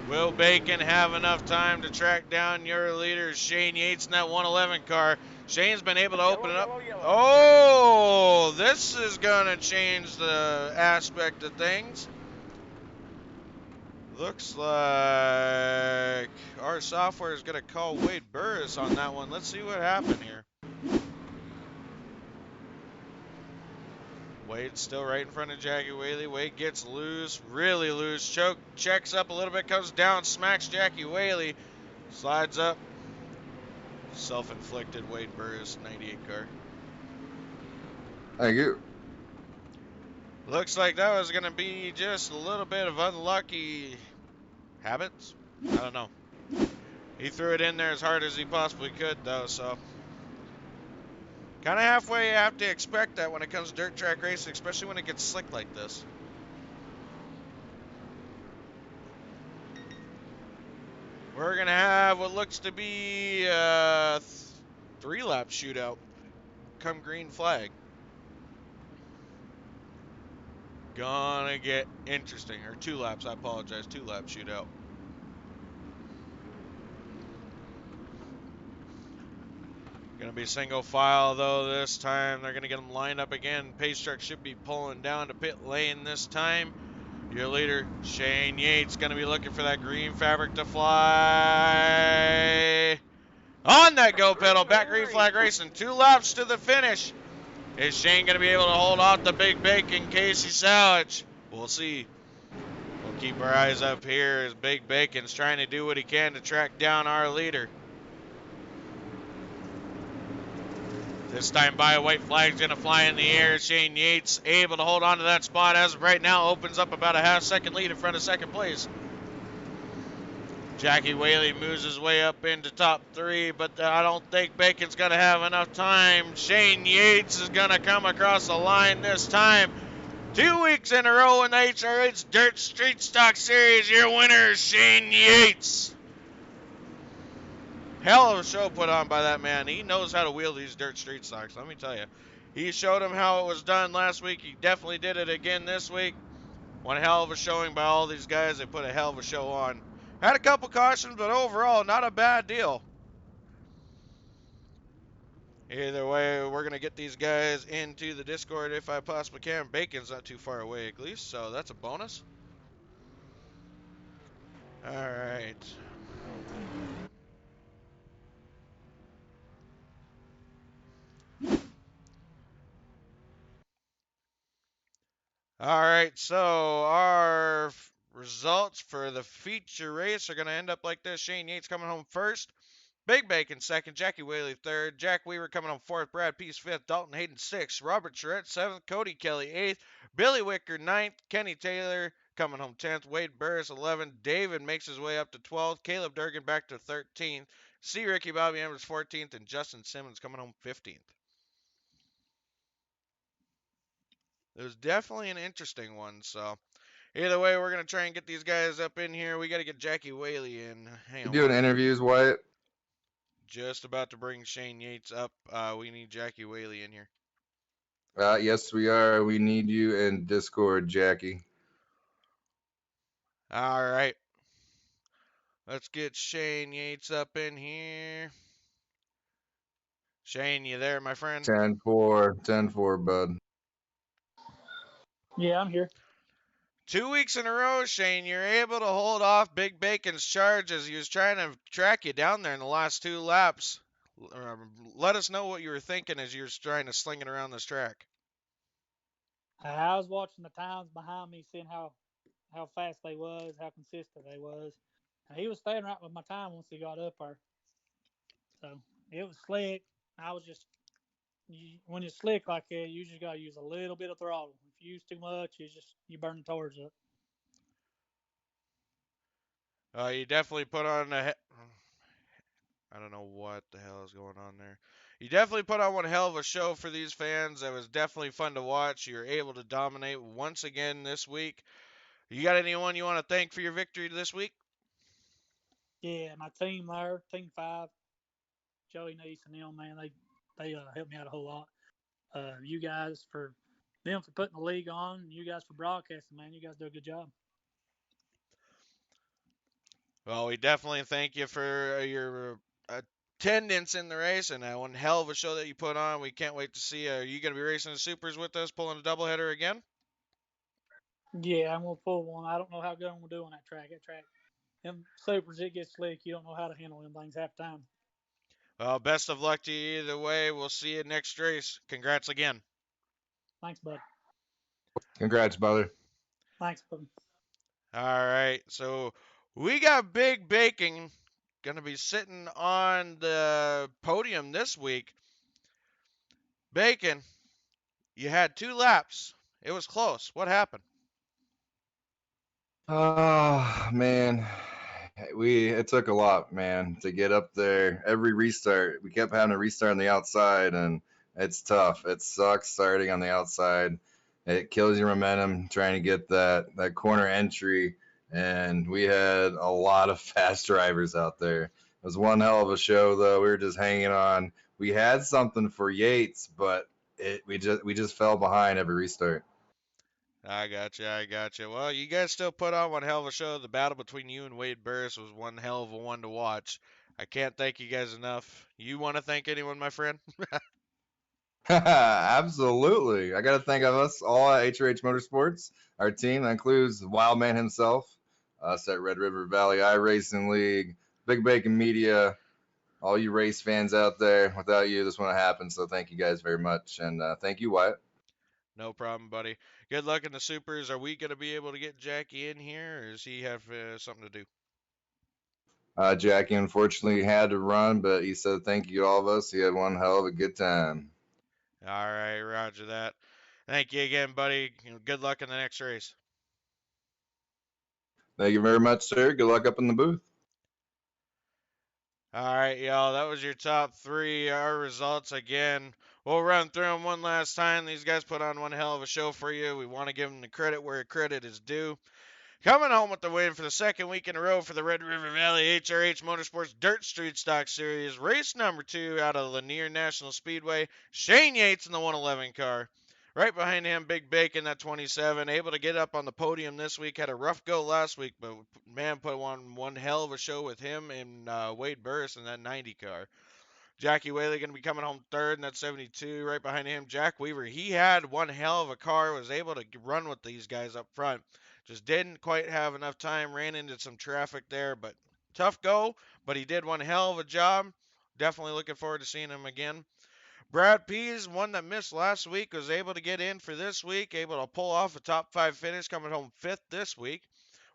Speaker 1: Will Bacon have enough time to track down your leader, Shane Yates, in that 111 car? Shane's been able to open it up. Oh, this is going to change the aspect of things. Looks like our software is going to call Wade Burris on that one. Let's see what happened here. Wade's still right in front of Jackie Whaley. Wade gets loose, really loose. Choke, checks up a little bit, comes down, smacks Jackie Whaley. Slides up. Self-inflicted Wade Burris, 98 car.
Speaker 2: Thank you.
Speaker 1: Looks like that was going to be just a little bit of unlucky habits. I don't know. He threw it in there as hard as he possibly could, though, so. Kind of halfway you have to expect that when it comes to dirt track racing, especially when it gets slick like this. We're going to have what looks to be a 3-lap shootout come green flag. Gonna get interesting. Or 2 laps, I apologize. 2-lap shootout. Gonna be single file though this time. They're gonna get them lined up again. Pace truck should be pulling down to pit lane this time. Your leader, Shane Yates, gonna be looking for that green fabric to fly. On that go pedal, back green flag racing. 2 laps to the finish. Is Shane gonna be able to hold off the Big Bacon Casey Salvage? We'll see. We'll keep our eyes up here as Big Bacon's trying to do what he can to track down our leader. This time by a white flag's going to fly in the air. Shane Yates able to hold on to that spot as of right now. Opens up about a half-second lead in front of second place. Jackie Whaley moves his way up into top 3, but I don't think Bacon's going to have enough time. Shane Yates is going to come across the line this time. 2 weeks in a row in the HRH Dirt Street Stock Series. Your winner, Shane Yates. Hell of a show put on by that man. He knows how to wheel these dirt street stocks, let me tell you. He showed him how it was done last week. He definitely did it again this week. One hell of a showing by all these guys. They put a hell of a show on. Had a couple cautions, but overall, not a bad deal. Either way, we're going to get these guys into the Discord if I possibly can. Bacon's not too far away, at least, so that's a bonus. All right. All right, so our results for the feature race are going to end up like this. Shane Yates coming home first. Big Bacon second. Jackie Whaley third. Jack Weaver coming home fourth. Brad Peace fifth. Dalton Hayden sixth. Robert Charette seventh. Cody Kelly eighth. Billy Wicker ninth. Kenny Taylor coming home 10th. Wade Burris 11th. David makes his way up to 12th. Caleb Durgan back to 13th. C. Ricky Bobby Embers 14th. And Justin Simmons coming home 15th. It was definitely an interesting one, so either way, we're going to try and get these guys up in here. We got to get Jackie Whaley in. Hang
Speaker 2: You
Speaker 1: on
Speaker 2: doing
Speaker 1: one second.
Speaker 2: interviews, Wyatt?
Speaker 1: Just about to bring Shane Yates up. We need Jackie Whaley in here.
Speaker 2: Yes, we are. We need you in Discord, Jackie.
Speaker 1: All right. Let's get Shane Yates up in here. Shane, you there, my friend?
Speaker 2: 10-4, 10-4, bud.
Speaker 4: Yeah, I'm here.
Speaker 1: 2 weeks in a row, Shane, you're able to hold off Big Bacon's charge as he was trying to track you down there in the last 2 laps. Let us know what you were thinking as you were trying to sling it around this track.
Speaker 4: I was watching the times behind me, seeing how fast they was, how consistent they was. And he was staying right with my time once he got up there. So it was slick. I was just when it's slick like that, you just gotta use a little bit of throttle. If you use too much, you burn the tires up.
Speaker 1: You definitely put on a. I don't know what the hell is going on there. You definitely put on one hell of a show for these fans. It was definitely fun to watch. You were able to dominate once again this week. You got anyone you want to thank for your victory this week?
Speaker 4: Yeah, my team there, Team 5, Joey Neese and them, man, they helped me out a whole lot. You guys for putting the league on, you guys for broadcasting, man. You guys do a good job.
Speaker 1: Well, we definitely thank you for your attendance in the race and one hell of a show that you put on. We can't wait to see. Are you going to be racing the supers with us, pulling a doubleheader again?
Speaker 4: Yeah, I'm gonna pull one. I don't know how good I'm gonna do on that track. That track, them supers, it gets slick. You don't know how to handle them things half the time.
Speaker 1: Well, best of luck to you either way. We'll see you next race. Congrats again.
Speaker 4: Thanks, bud.
Speaker 2: Congrats, brother.
Speaker 4: Thanks, bud.
Speaker 1: All right, so we got Big Bacon going to be sitting on the podium this week. Bacon, you had 2 laps. It was close. What happened?
Speaker 2: Oh man, we it took a lot, man, to get up there. Every restart, we kept having to restart on the outside, and it's tough. It sucks starting on the outside. It kills your momentum trying to get that corner entry, and we had a lot of fast drivers out there. It was one hell of a show, though. We were just hanging on. We had something for Yates, but we just fell behind every restart.
Speaker 1: I got you. I got you. Well, you guys still put on one hell of a show. The battle between you and Wade Burris was one hell of a one to watch. I can't thank you guys enough. You want to thank anyone, my friend?
Speaker 2: Absolutely. I got to thank of us all at HRH Motorsports, our team. That includes Wildman himself, us at Red River Valley iRacing League, Big Bacon Media, all you race fans out there. Without you, this wouldn't happen. So thank you guys very much. And thank you, Wyatt.
Speaker 1: No problem, buddy. Good luck in the supers. Are we going to be able to get Jackie in here, or does he have something to do?
Speaker 2: Jackie unfortunately had to run, but he said thank you to all of us. He had one hell of a good time.
Speaker 1: All right, roger that. Thank you again, buddy. Good luck in the next race.
Speaker 2: Thank you very much, sir. Good luck up in the booth.
Speaker 1: All right, y'all. That was your top three. Our results again. We'll run through them one last time. These guys put on one hell of a show for you. We want to give them the credit where credit is due. Coming home with the win for the second week in a row for the Red River Valley HRH Motorsports Dirt Street Stock Series. Race number 2 out of Lanier National Speedway. Shane Yates in the 111 car. Right behind him, Big Bacon, that 27. Able to get up on the podium this week. Had a rough go last week, but man, put on one hell of a show with him and Wade Burris in that 90 car. Jackie Whaley going to be coming home third in that 72. Right behind him, Jack Weaver. He had one hell of a car, was able to run with these guys up front. Just didn't quite have enough time, ran into some traffic there, but tough go. But he did one hell of a job. Definitely looking forward to seeing him again. Brad Pease, one that missed last week, was able to get in for this week, able to pull off a top 5 finish, coming home 5th this week.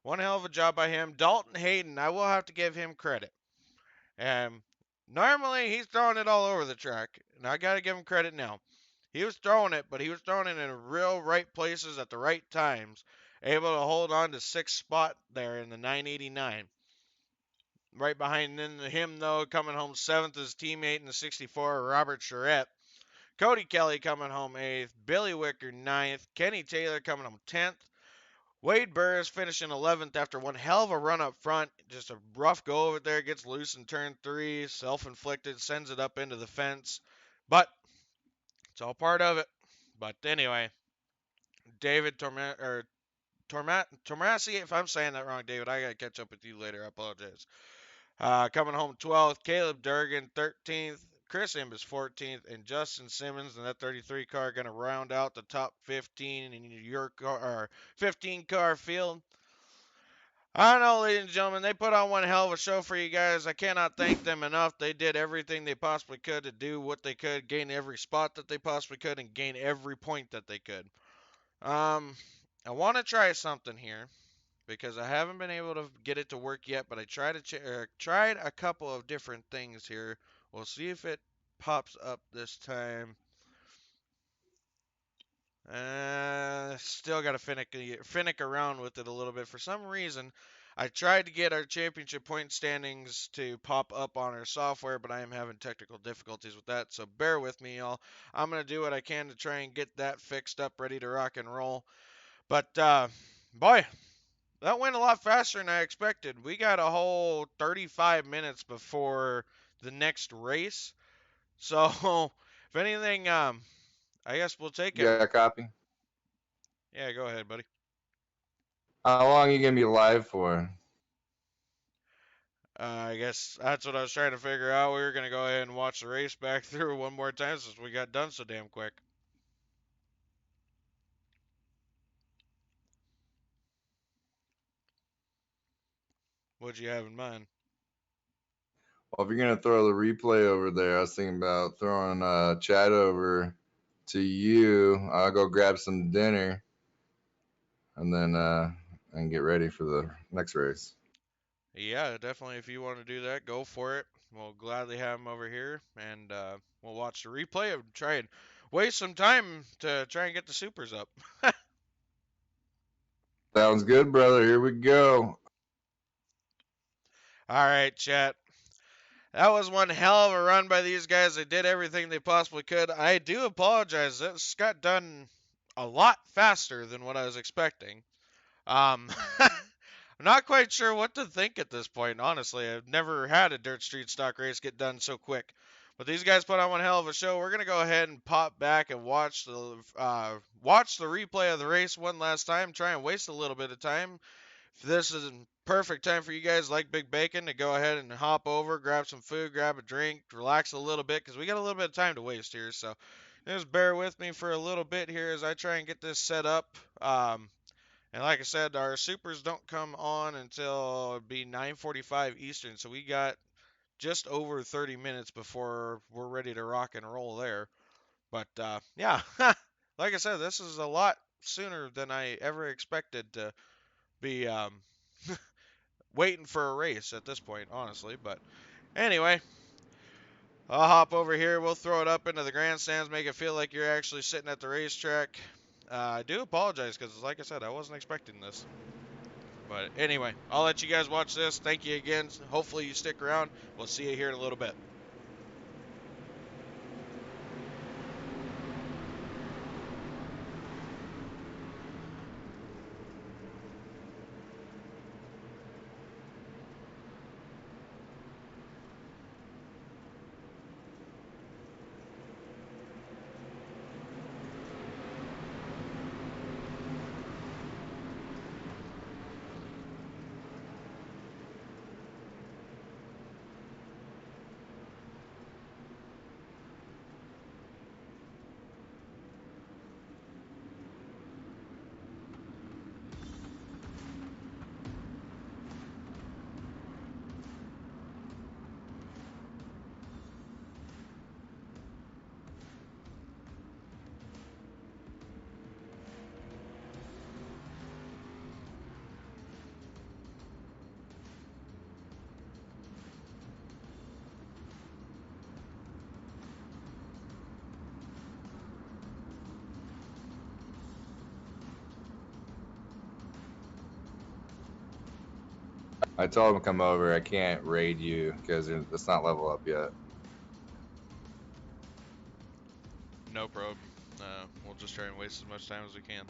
Speaker 1: One hell of a job by him. Dalton Hayden, I will have to give him credit. Um, Normally he's throwing it all over the track, and I got to give him credit now. He was throwing it, but he was throwing it in real right places at the right times, able to hold on to 6th spot there in the 989. Right behind him, though, coming home 7th, his teammate in the 64, Robert Charette. Cody Kelly coming home 8th, Billy Wicker 9th, Kenny Taylor coming home 10th, Wade Burris finishing 11th after one hell of a run up front. Just a rough go over there, gets loose in turn 3, self-inflicted, sends it up into the fence. But it's all part of it. But anyway, David Tormassi, if I'm saying that wrong, David, I got to catch up with you later. I apologize. Coming home 12th, Caleb Durgan 13th, Chris Imbus 14th, and Justin Simmons in that 33 car going to round out the top 15 in your car, or 15 car field. I don't know, ladies and gentlemen, they put on one hell of a show for you guys. I cannot thank them enough. They did everything they possibly could to do what they could, gain every spot that they possibly could, and gain every point that they could. I want to try something here because I haven't been able to get it to work yet, but I tried a couple of different things here. We'll see if it pops up this time. Still got to finick around with it a little bit. For some reason, I tried to get our championship point standings to pop up on our software, but I am having technical difficulties with that. So bear with me, y'all. I'm gonna do what I can to try and get that fixed up, ready to rock and roll. But boy, that went a lot faster than I expected. We got a whole 35 minutes before the next race. So if anything, I guess we'll take
Speaker 2: You
Speaker 1: it.
Speaker 2: got a copy?
Speaker 1: Yeah, go ahead, buddy.
Speaker 2: How long are you gonna be live for?
Speaker 1: I guess that's what I was trying to figure out. We were going to go ahead and watch the race back through one more time since we got done so damn quick. What'd you have in mind?
Speaker 2: Well, if you're gonna throw the replay over there, I was thinking about throwing chat over to you. I'll go grab some dinner and then and get ready for the next race.
Speaker 1: Yeah, definitely. If you want to do that, go for it. We'll gladly have him over here, and we'll watch the replay and try and waste some time to try and get the supers up.
Speaker 2: Sounds good, brother. Here we go.
Speaker 1: All right, chat. That was one hell of a run by these guys. They did everything they possibly could. I do apologize. This got done a lot faster than what I was expecting. I'm not quite sure what to think at this point, honestly. I've never had a dirt street stock race get done so quick. But these guys put on one hell of a show. We're gonna go ahead and pop back and watch the replay of the race one last time. Try and waste a little bit of time. If this is a perfect time for you guys like Big Bacon to go ahead and hop over, grab some food, grab a drink, relax a little bit because we got a little bit of time to waste here. So just bear with me for a little bit here as I try and get this set up. And like I said, our supers don't come on until it'd be 9:45 Eastern, so we got just over 30 minutes before we're ready to rock and roll there. But yeah, like I said, this is a lot sooner than I ever expected to be waiting for a race at this point, honestly. But anyway, I'll hop over here. We'll throw it up into the grandstands, make it feel like you're actually sitting at the racetrack. I do apologize because, like I said, I wasn't expecting this. But anyway, I'll let you guys watch this. Thank you again. Hopefully you stick around. We'll see you here in a little bit.
Speaker 2: I told him to come over. I can't raid you because it's not level up yet.
Speaker 1: No problem. We'll just try and waste as much time as we can.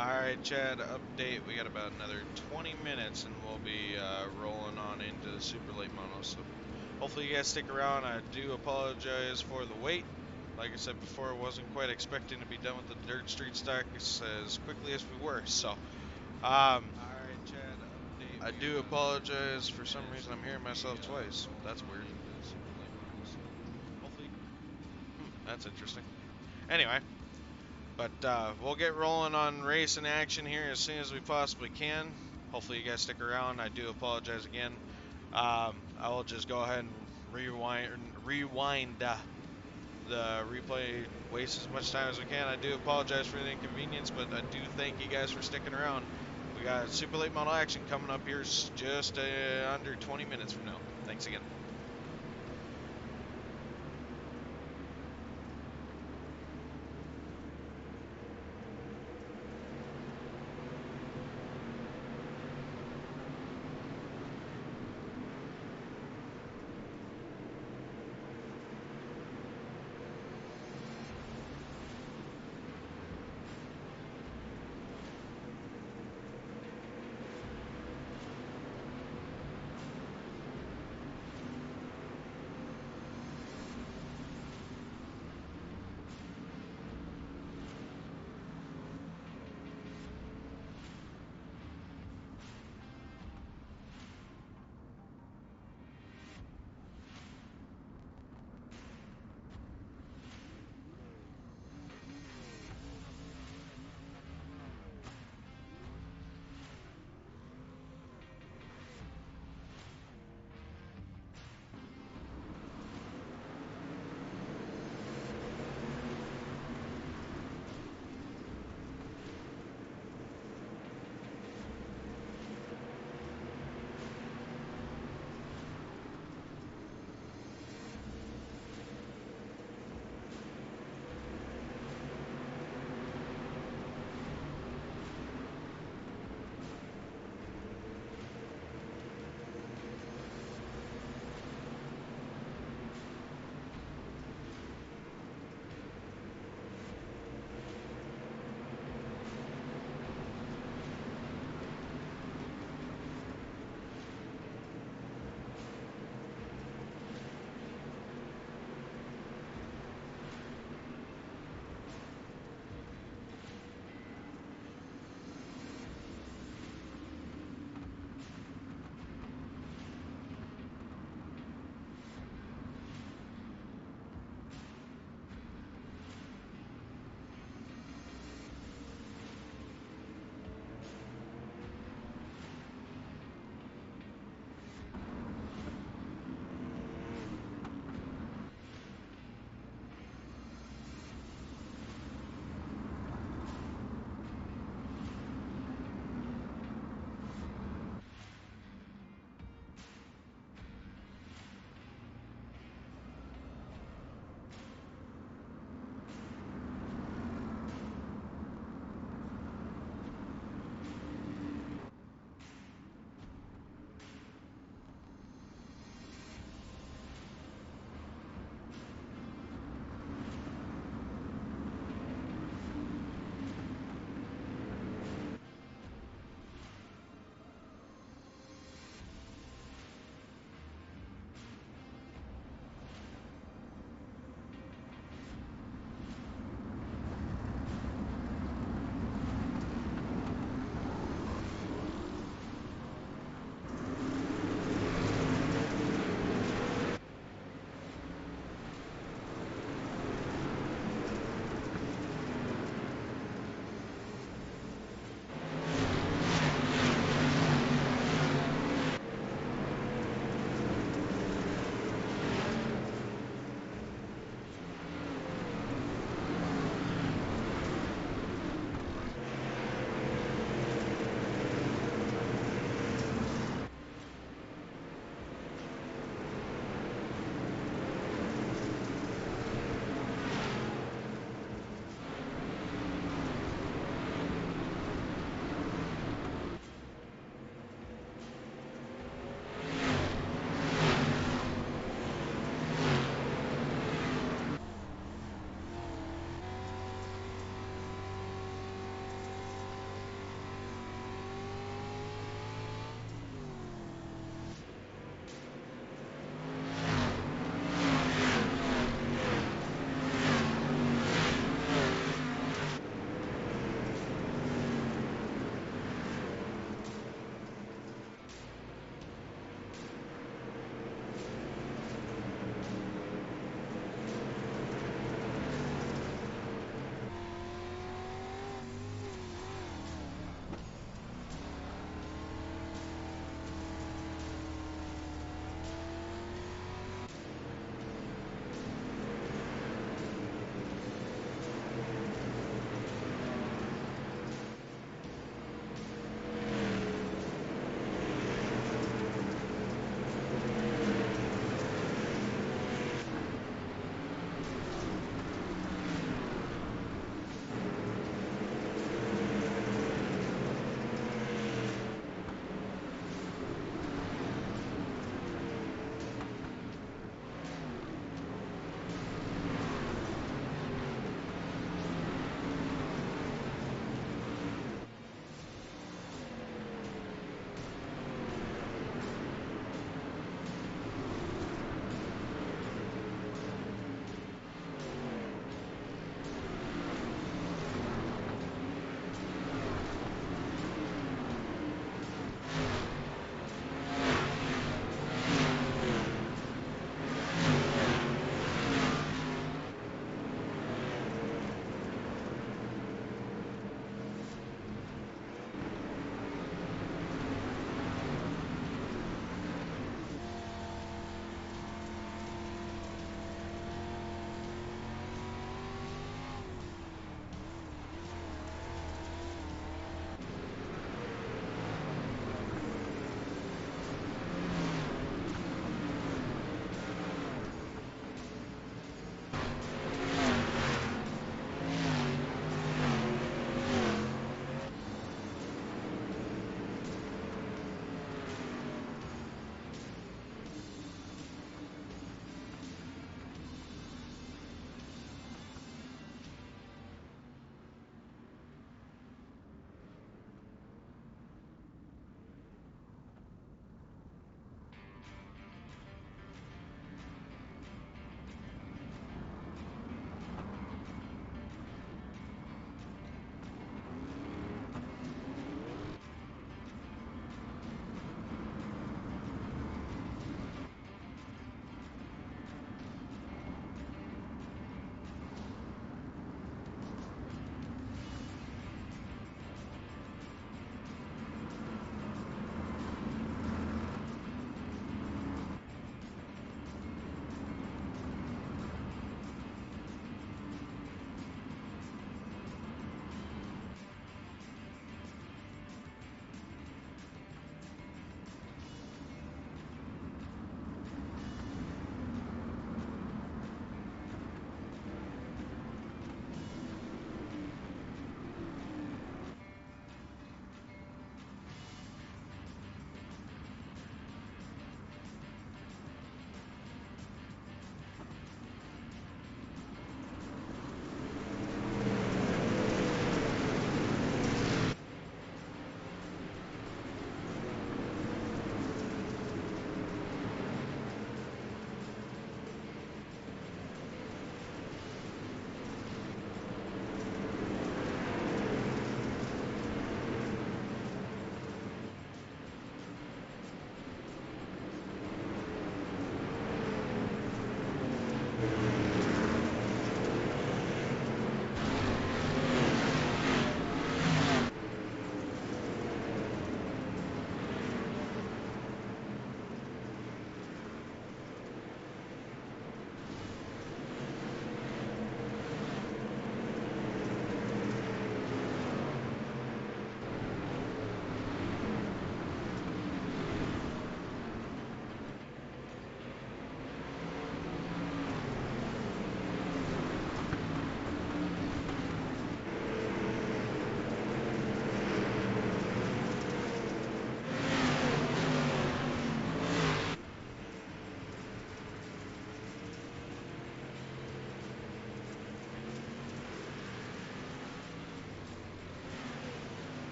Speaker 1: Alright, Chad, update. We got about another 20 minutes and we'll be rolling on into the super late mono. So hopefully you guys stick around. I do apologize for the wait. Like I said before, I wasn't quite expecting to be done with the dirt street stock as quickly as we were. So, alright, Chad, update. I do apologize. For some reason, I'm hearing myself twice. That's weird. Hopefully, that's interesting. Anyway. But we'll get rolling on racing action here as soon as we possibly can. Hopefully you guys stick around. I do apologize again. I will just go ahead and rewind the replay, waste as much time as we can. I do apologize for the inconvenience, but I do thank you guys for sticking around. We got super late model action coming up here just under 20 minutes from now. Thanks again.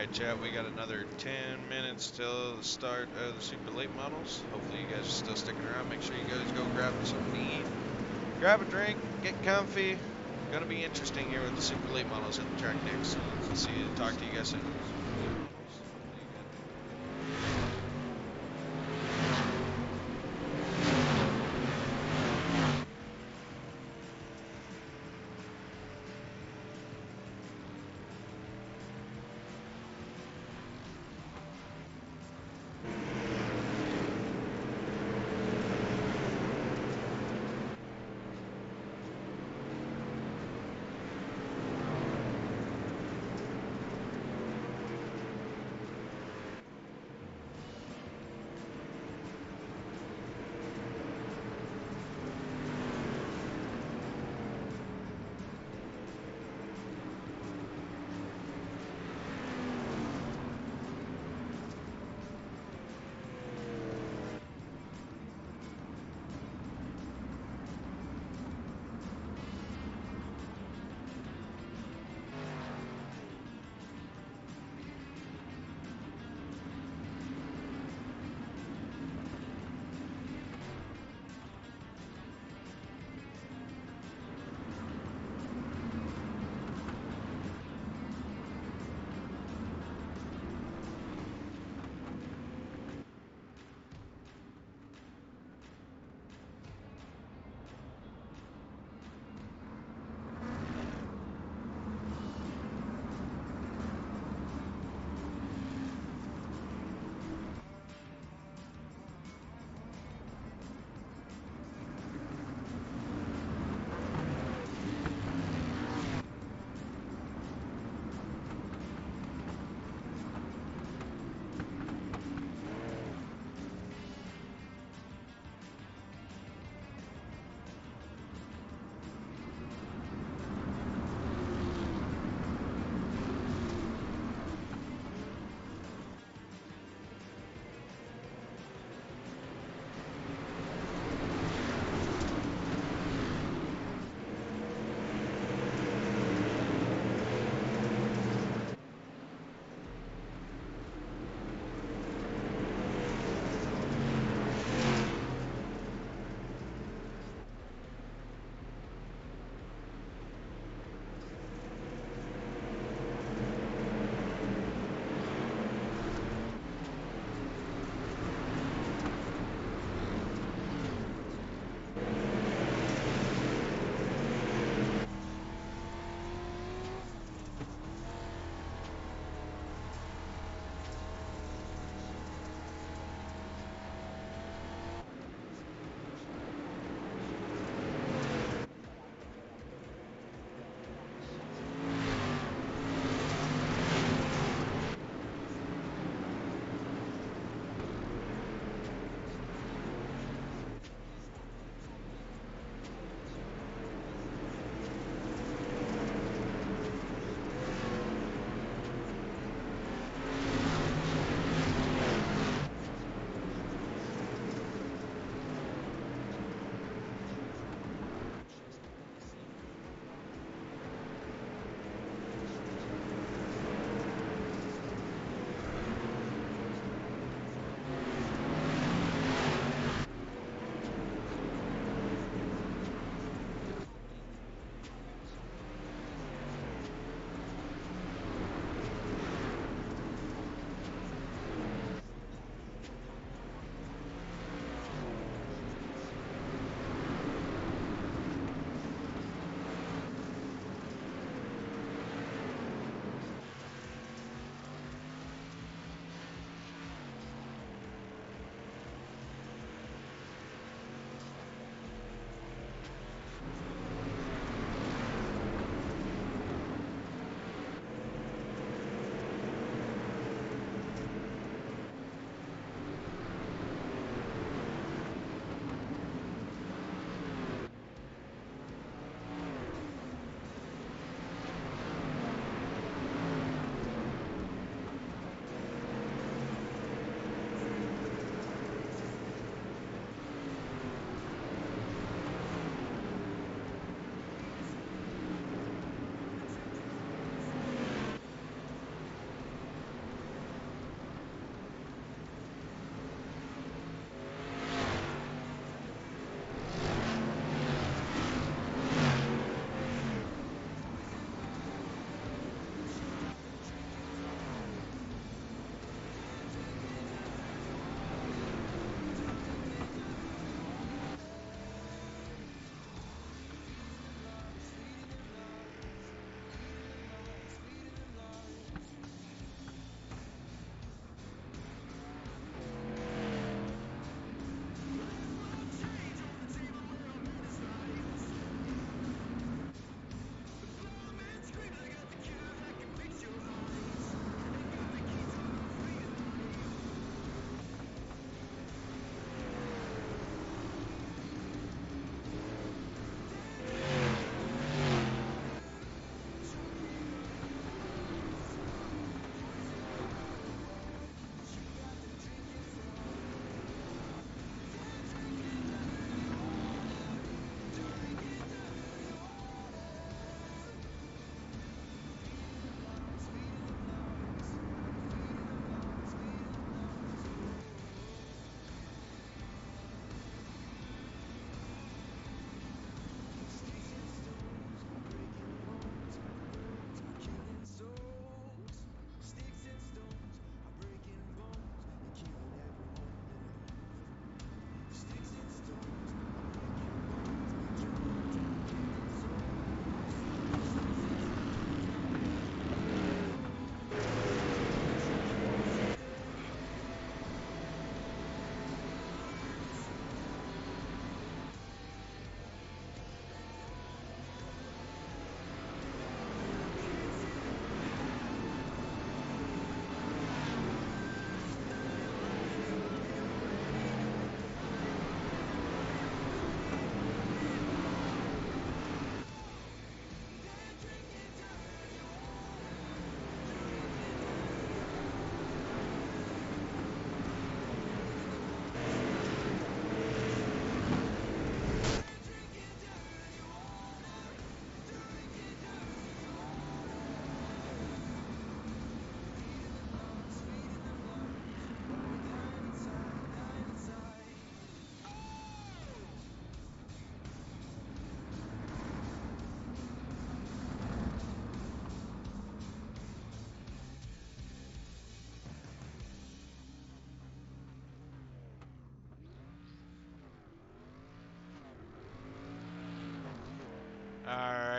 Speaker 1: right, chat. We got another 10 minutes till the start of the super late models. Hopefully, you guys are still sticking around. Make sure you guys go grab something to eat, grab a drink, get comfy. Gonna be interesting here with the super late models at the track next. So talk to you guys soon.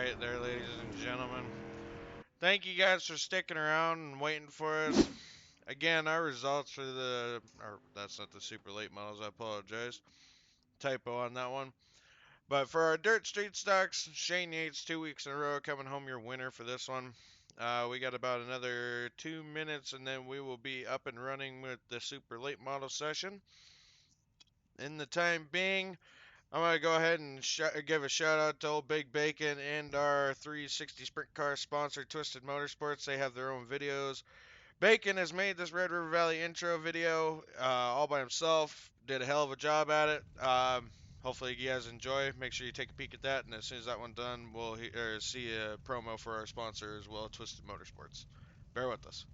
Speaker 1: right there, ladies and gentlemen. Thank you guys for sticking around and waiting for us. Again, our results for that's not the super late models, I apologize. Typo on that one. But for our dirt street stocks, Shane Yates, 2 weeks in a row, coming home your winner for this one. We got about another 2 minutes, and then we will be up and running with the super late model session. In the time being, I'm going to go ahead and give a shout out to Old Big Bacon and our 360 Sprint Car sponsor, Twisted Motorsports. They have their own videos. Bacon has made this Red River Valley intro video all by himself. Did a hell of a job at it. Hopefully you guys enjoy. Make sure you take a peek at that, and as soon as that one's done, we'll see a promo for our sponsor as well, Twisted Motorsports. Bear with us.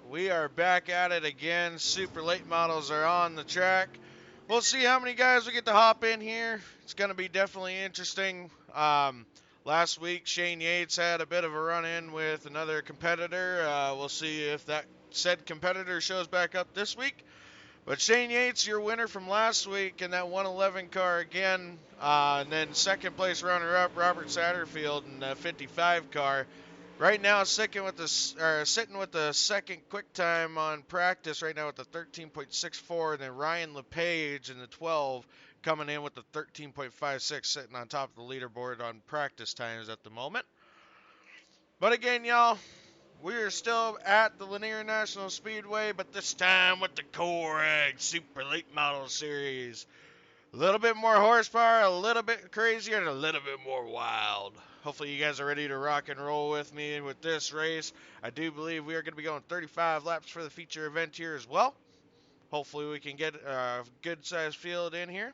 Speaker 1: We are back at it again. Super late models are on the track. We'll see how many guys we get to hop in here. It's going to be definitely interesting. Last week, Shane Yates had a bit of a run-in with another competitor. We'll see if that said competitor shows back up this week. But Shane Yates, your winner from last week in that 111 car again. And then second place runner-up, Robert Satterfield in the 55 car. Right now, sitting with the second quick time on practice right now with the 13.64, and then Ryan LePage in the 12 coming in with the 13.56, sitting on top of the leaderboard on practice times at the moment. But again, y'all, we are still at the Lanier National Speedway, but this time with the Coreg Super Late Model Series. A little bit more horsepower, a little bit crazier, and a little bit more wild. Hopefully you guys are ready to rock and roll with me with this race. I do believe we are going to be going 35 laps for the feature event here as well. Hopefully we can get a good-sized field in here.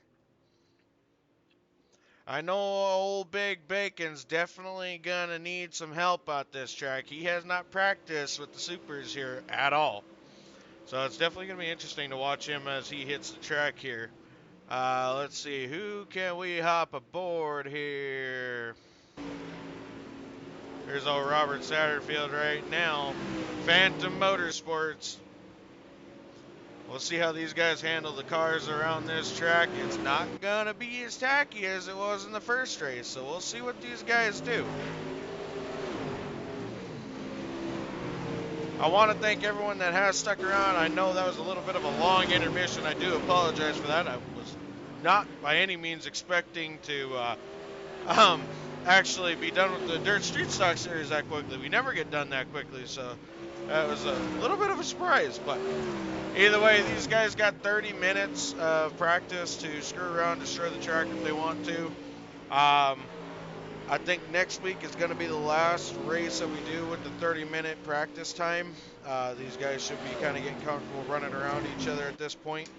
Speaker 1: I know old Big Bacon's definitely going to need some help out this track. He has not practiced with the supers here at all. So it's definitely going to be interesting to watch him as he hits the track here. Let's see, who can we hop aboard here? Here's old Robert Satterfield right now. Phantom Motorsports. We'll see how these guys handle the cars around this track. It's not going to be as tacky as it was in the first race, so we'll see what these guys do. I want to thank everyone that has stuck around. I know that was a little bit of a long intermission. I do apologize for that. I was not by any means expecting to actually be done with the Dirt Street Stock Series that quickly. We never get done that quickly, so that was a little bit of a surprise. But either way, these guys got 30 minutes of practice to screw around, destroy the track if they want to. I think next week is going to be the last race that we do with the 30-minute practice time. These guys should be kind of getting comfortable running around each other at this point.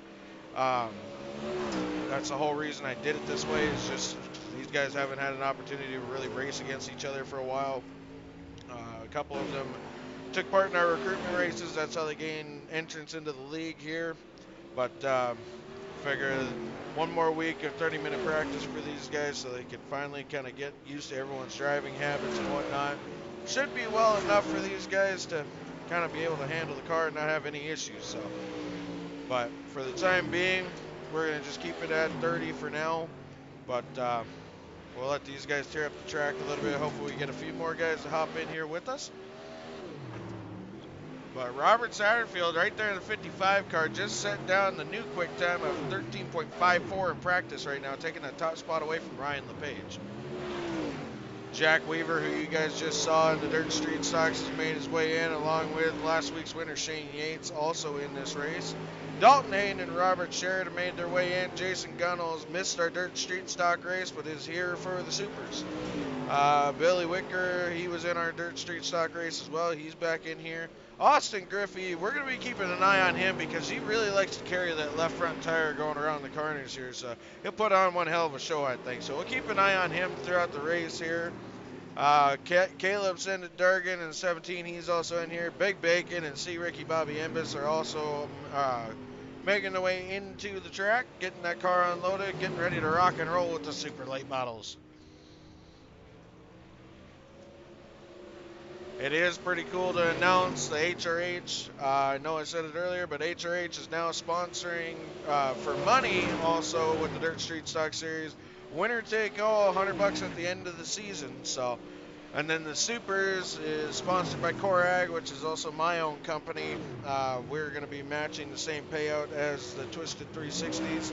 Speaker 1: That's the whole reason I did it this way, is just these guys haven't had an opportunity to really race against each other for a while. A couple of them took part in our recruitment races. That's how they gained entrance into the league here. But figure one more week of 30-minute practice for these guys so they can finally kind of get used to everyone's driving habits and whatnot. Should be well enough for these guys to kind of be able to handle the car and not have any issues. So, but for the time being, we're going to just keep it at 30 for now. But we'll let these guys tear up the track a little bit. Hopefully we get a few more guys to hop in here with us. But Robert Satterfield right there in the 55 car just set down the new quick time of 13.54 in practice right now, taking that top spot away from Ryan LePage. Jack Weaver, who you guys just saw in the Dirt Street Stocks, has made his way in, along with last week's winner Shane Yates, also in this race. Dalton Hayne and Robert Sheridan made their way in. Jason Gunnels missed our Dirt Street Stock race, but is here for the Supers. Billy Wicker, he was in our Dirt Street Stock race as well. He's back in here. Austin Griffey, we're going to be keeping an eye on him because he really likes to carry that left front tire going around the corners here. So he'll put on one hell of a show, I think. So we'll keep an eye on him throughout the race here. Caleb's in at Durgan in 17. He's also in here. Big Bacon and C. Ricky Bobby Embus are also making their way into the track, getting that car unloaded, getting ready to rock and roll with the super late models. It is pretty cool to announce the HRH. I know I said it earlier, but HRH is now sponsoring for money also with the Dirt Street Stock Series. Winner take all, $100 at the end of the season. So, and then the Supers is sponsored by Corag, which is also my own company. We're going to be matching the same payout as the Twisted 360s.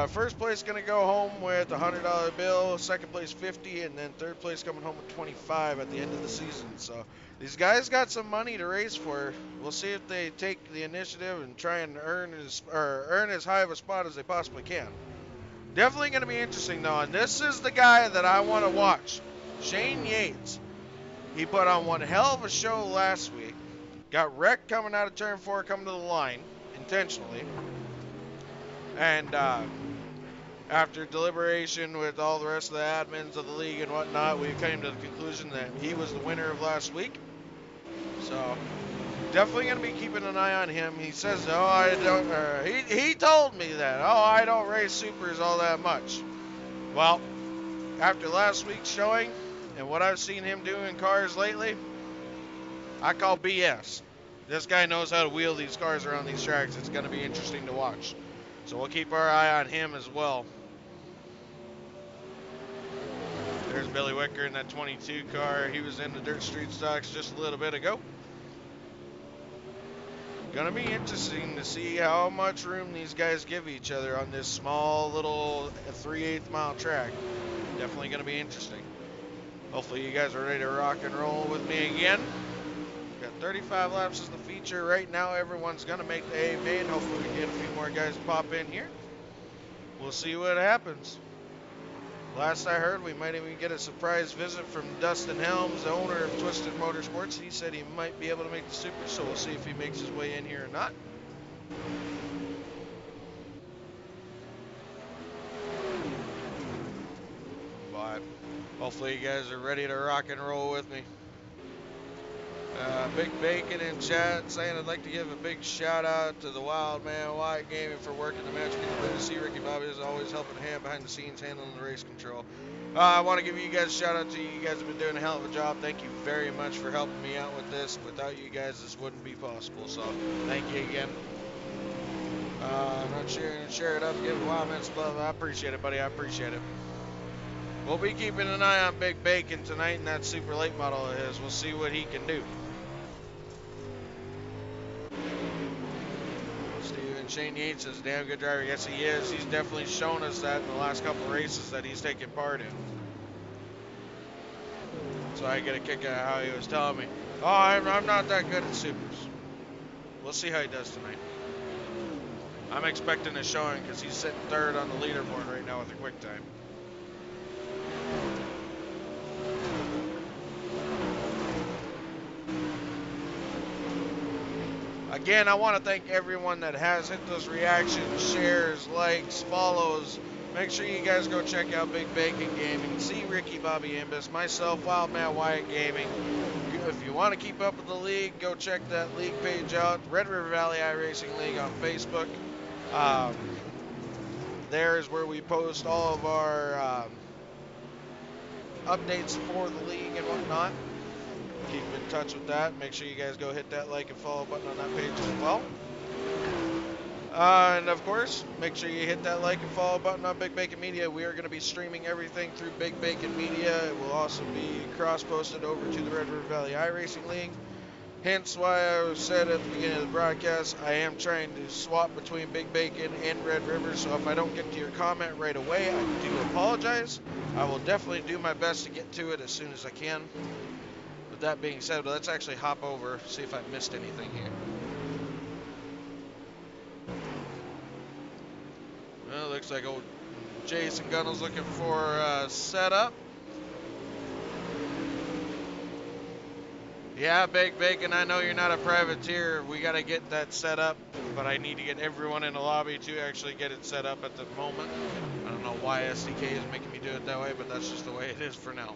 Speaker 1: First place going to go home with a $100 bill, second place 50, and then third place coming home with 25 at the end of the season. So these guys got some money to race for. We'll see if they take the initiative and try and earn as high of a spot as they possibly can. Definitely going to be interesting though, and this is the guy that I want to watch, Shane Yates. He put on one hell of a show last week. Got wrecked coming out of turn 4, coming to the line intentionally. And after deliberation with all the rest of the admins of the league and whatnot, we came to the conclusion that he was the winner of last week. So definitely going to be keeping an eye on him. He says, oh, I don't, he told me that, oh, I don't race supers all that much. Well, after last week's showing and what I've seen him do in cars lately, I call BS. This guy knows how to wheel these cars around these tracks. It's going to be interesting to watch. So we'll keep our eye on him as well. There's Billy Wicker in that 22 car. He was in the Dirt Street Stocks just a little bit ago. Gonna be interesting to see how much room these guys give each other on this small little 3/8 mile track. Definitely gonna be interesting. Hopefully you guys are ready to rock and roll with me again. Got 35 laps as the feature. Right now everyone's gonna make the A main. Hopefully we can get a few more guys to pop in here. We'll see what happens. Last I heard, we might even get a surprise visit from Dustin Helms, the owner of Twisted Motorsports. He said he might be able to make the Super, so we'll see if he makes his way in here or not. But hopefully you guys are ready to rock and roll with me. Big Bacon in chat saying I'd like to give a big shout out to the Wild Man Wyatt Gaming for working the match. Good to see Ricky Bobby is always helping a hand behind the scenes handling the race control. I want to give you guys a shout out to you. You guys have been doing a hell of a job. Thank you very much for helping me out with this. Without you guys, this wouldn't be possible. So thank you again. I'm not share it up, give Wild Man some love. I appreciate it, buddy. I appreciate it. We'll be keeping an eye on Big Bacon tonight in that super late model of his. We'll see what he can do. Shane Yates is a damn good driver. Yes, he is. He's definitely shown us that in the last couple of races that he's taken part in. So I get a kick out of how he was telling me, oh, I'm not that good at supers. We'll see how he does tonight. I'm expecting a showing because he's sitting third on the leaderboard right now with a quick time. Again, I want to thank everyone that has hit those reactions, shares, likes, follows. Make sure you guys go check out Big Bacon Gaming, see Ricky Bobby Imbus, myself, Wild Man Wyatt Gaming. If you want to keep up with the league, go check that league page out, Red River Valley iRacing League on Facebook. There is where we post all of our updates for the league and whatnot. Keep in touch with that. Make sure you guys go hit that like and follow button on that page as well. And of course, make sure you hit that like and follow button on Big Bacon Media. We are going to be streaming everything through Big Bacon Media. It will also be cross-posted over to the Red River Valley iRacing League. Hence why I said at the beginning of the broadcast, I am trying to swap between Big Bacon and Red River. So if I don't get to your comment right away, I do apologize. I will definitely do my best to get to it as soon as I can. With that being said, let's actually hop over, see if I missed anything here. Well, looks like old Jason Gunnell's looking for a setup. Yeah, Big Bacon, I know you're not a privateer. We got to get that set up, but I need to get everyone in the lobby to actually get it set up at the moment. I don't know why SDK is making me do it that way, but that's just the way it is for now.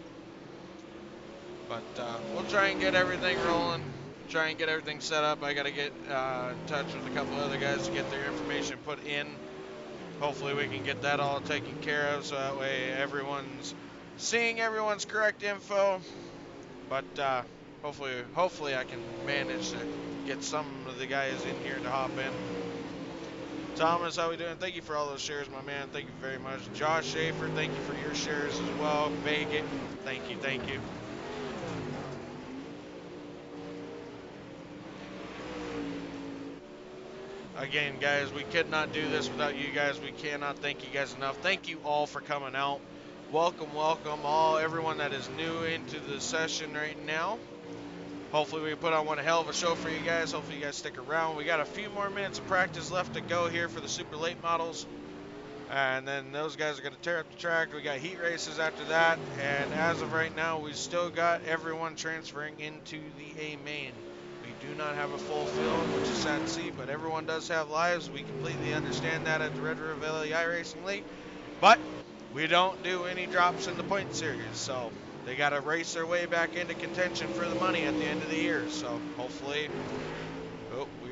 Speaker 1: But we'll try and get everything rolling, try and get everything set up. I got to get in touch with a couple other guys to get their information put in. Hopefully we can get that all taken care of so that way everyone's seeing everyone's correct info. But hopefully I can manage to get some of the guys in here to hop in. Thomas, how we doing? Thank you for all those shares, my man. Thank you very much. Josh Schaefer, thank you for your shares as well. Bacon, thank you, thank you. Again, guys, we could not do this without you guys. We cannot thank you guys enough. Thank you all for coming out. Welcome, everyone that is new into the session right now. Hopefully we put on one hell of a show for you guys. Hopefully you guys stick around. We got a few more minutes of practice left to go here for the super late models. And then those guys are going to tear up the track. We got heat races after that. And as of right now, we still got everyone transferring into the A main. We do not have a full field, which is sad to see, but everyone does have lives. We completely understand that at the Red River Valley iRacing League. But we don't do any drops in the point series, so they got to race their way back into contention for the money at the end of the year. So hopefully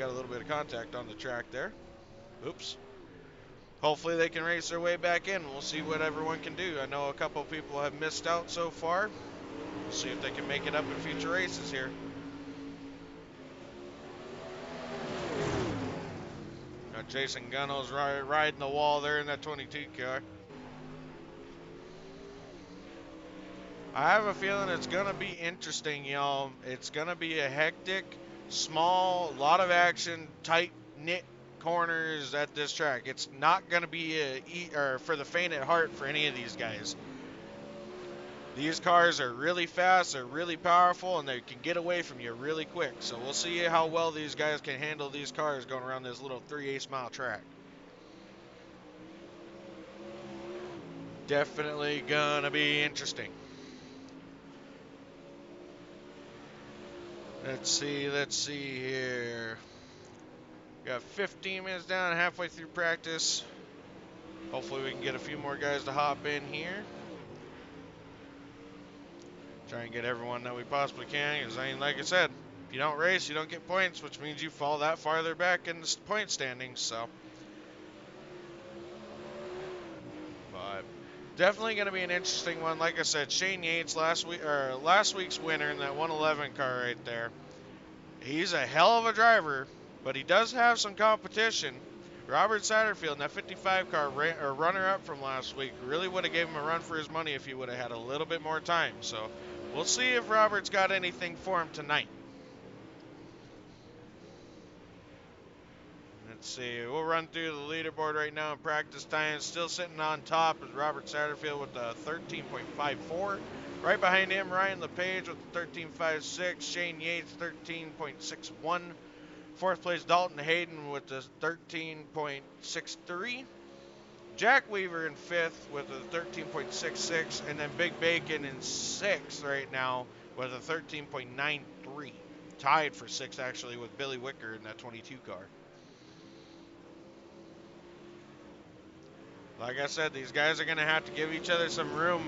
Speaker 1: got a little bit of contact on the track there. Oops. Hopefully they can race their way back in. We'll see what everyone can do. I know a couple people have missed out so far. We'll see if they can make it up in future races here. Got Jason Gunnels riding the wall there in that 22 car. I have a feeling it's going to be interesting, y'all. It's going to be a hectic, small, lot of action, tight-knit corners at this track. It's not going to be for the faint at heart for any of these guys. These cars are really fast, they're really powerful, and they can get away from you really quick. So we'll see how well these guys can handle these cars going around this little 3/8 mile track. Definitely gonna be interesting. Let's see here. Got 15 minutes down, halfway through practice. Hopefully we can get a few more guys to hop in here. Try and get everyone that we possibly can, because like I said, if you don't race, you don't get points, which means you fall that farther back in the point standings, so. But definitely going to be an interesting one. Like I said, Shane Yates last week's winner in that 111 car right there. He's a hell of a driver, but he does have some competition. Robert Satterfield in that 55 car, runner-up from last week, really would have gave him a run for his money if he would have had a little bit more time. So we'll see if Robert's got anything for him tonight. Let's see. We'll run through the leaderboard right now in practice time. Still sitting on top is Robert Satterfield with the 13.54. Right behind him, Ryan LePage with the 13.56. Shane Yates, 13.61. Fourth place, Dalton Hayden with the 13.63. Jack Weaver in fifth with a 13.66. And then Big Bacon in sixth right now with a 13.93. Tied for sixth, actually, with Billy Wicker in that 22 car. Like I said, these guys are going to have to give each other some room.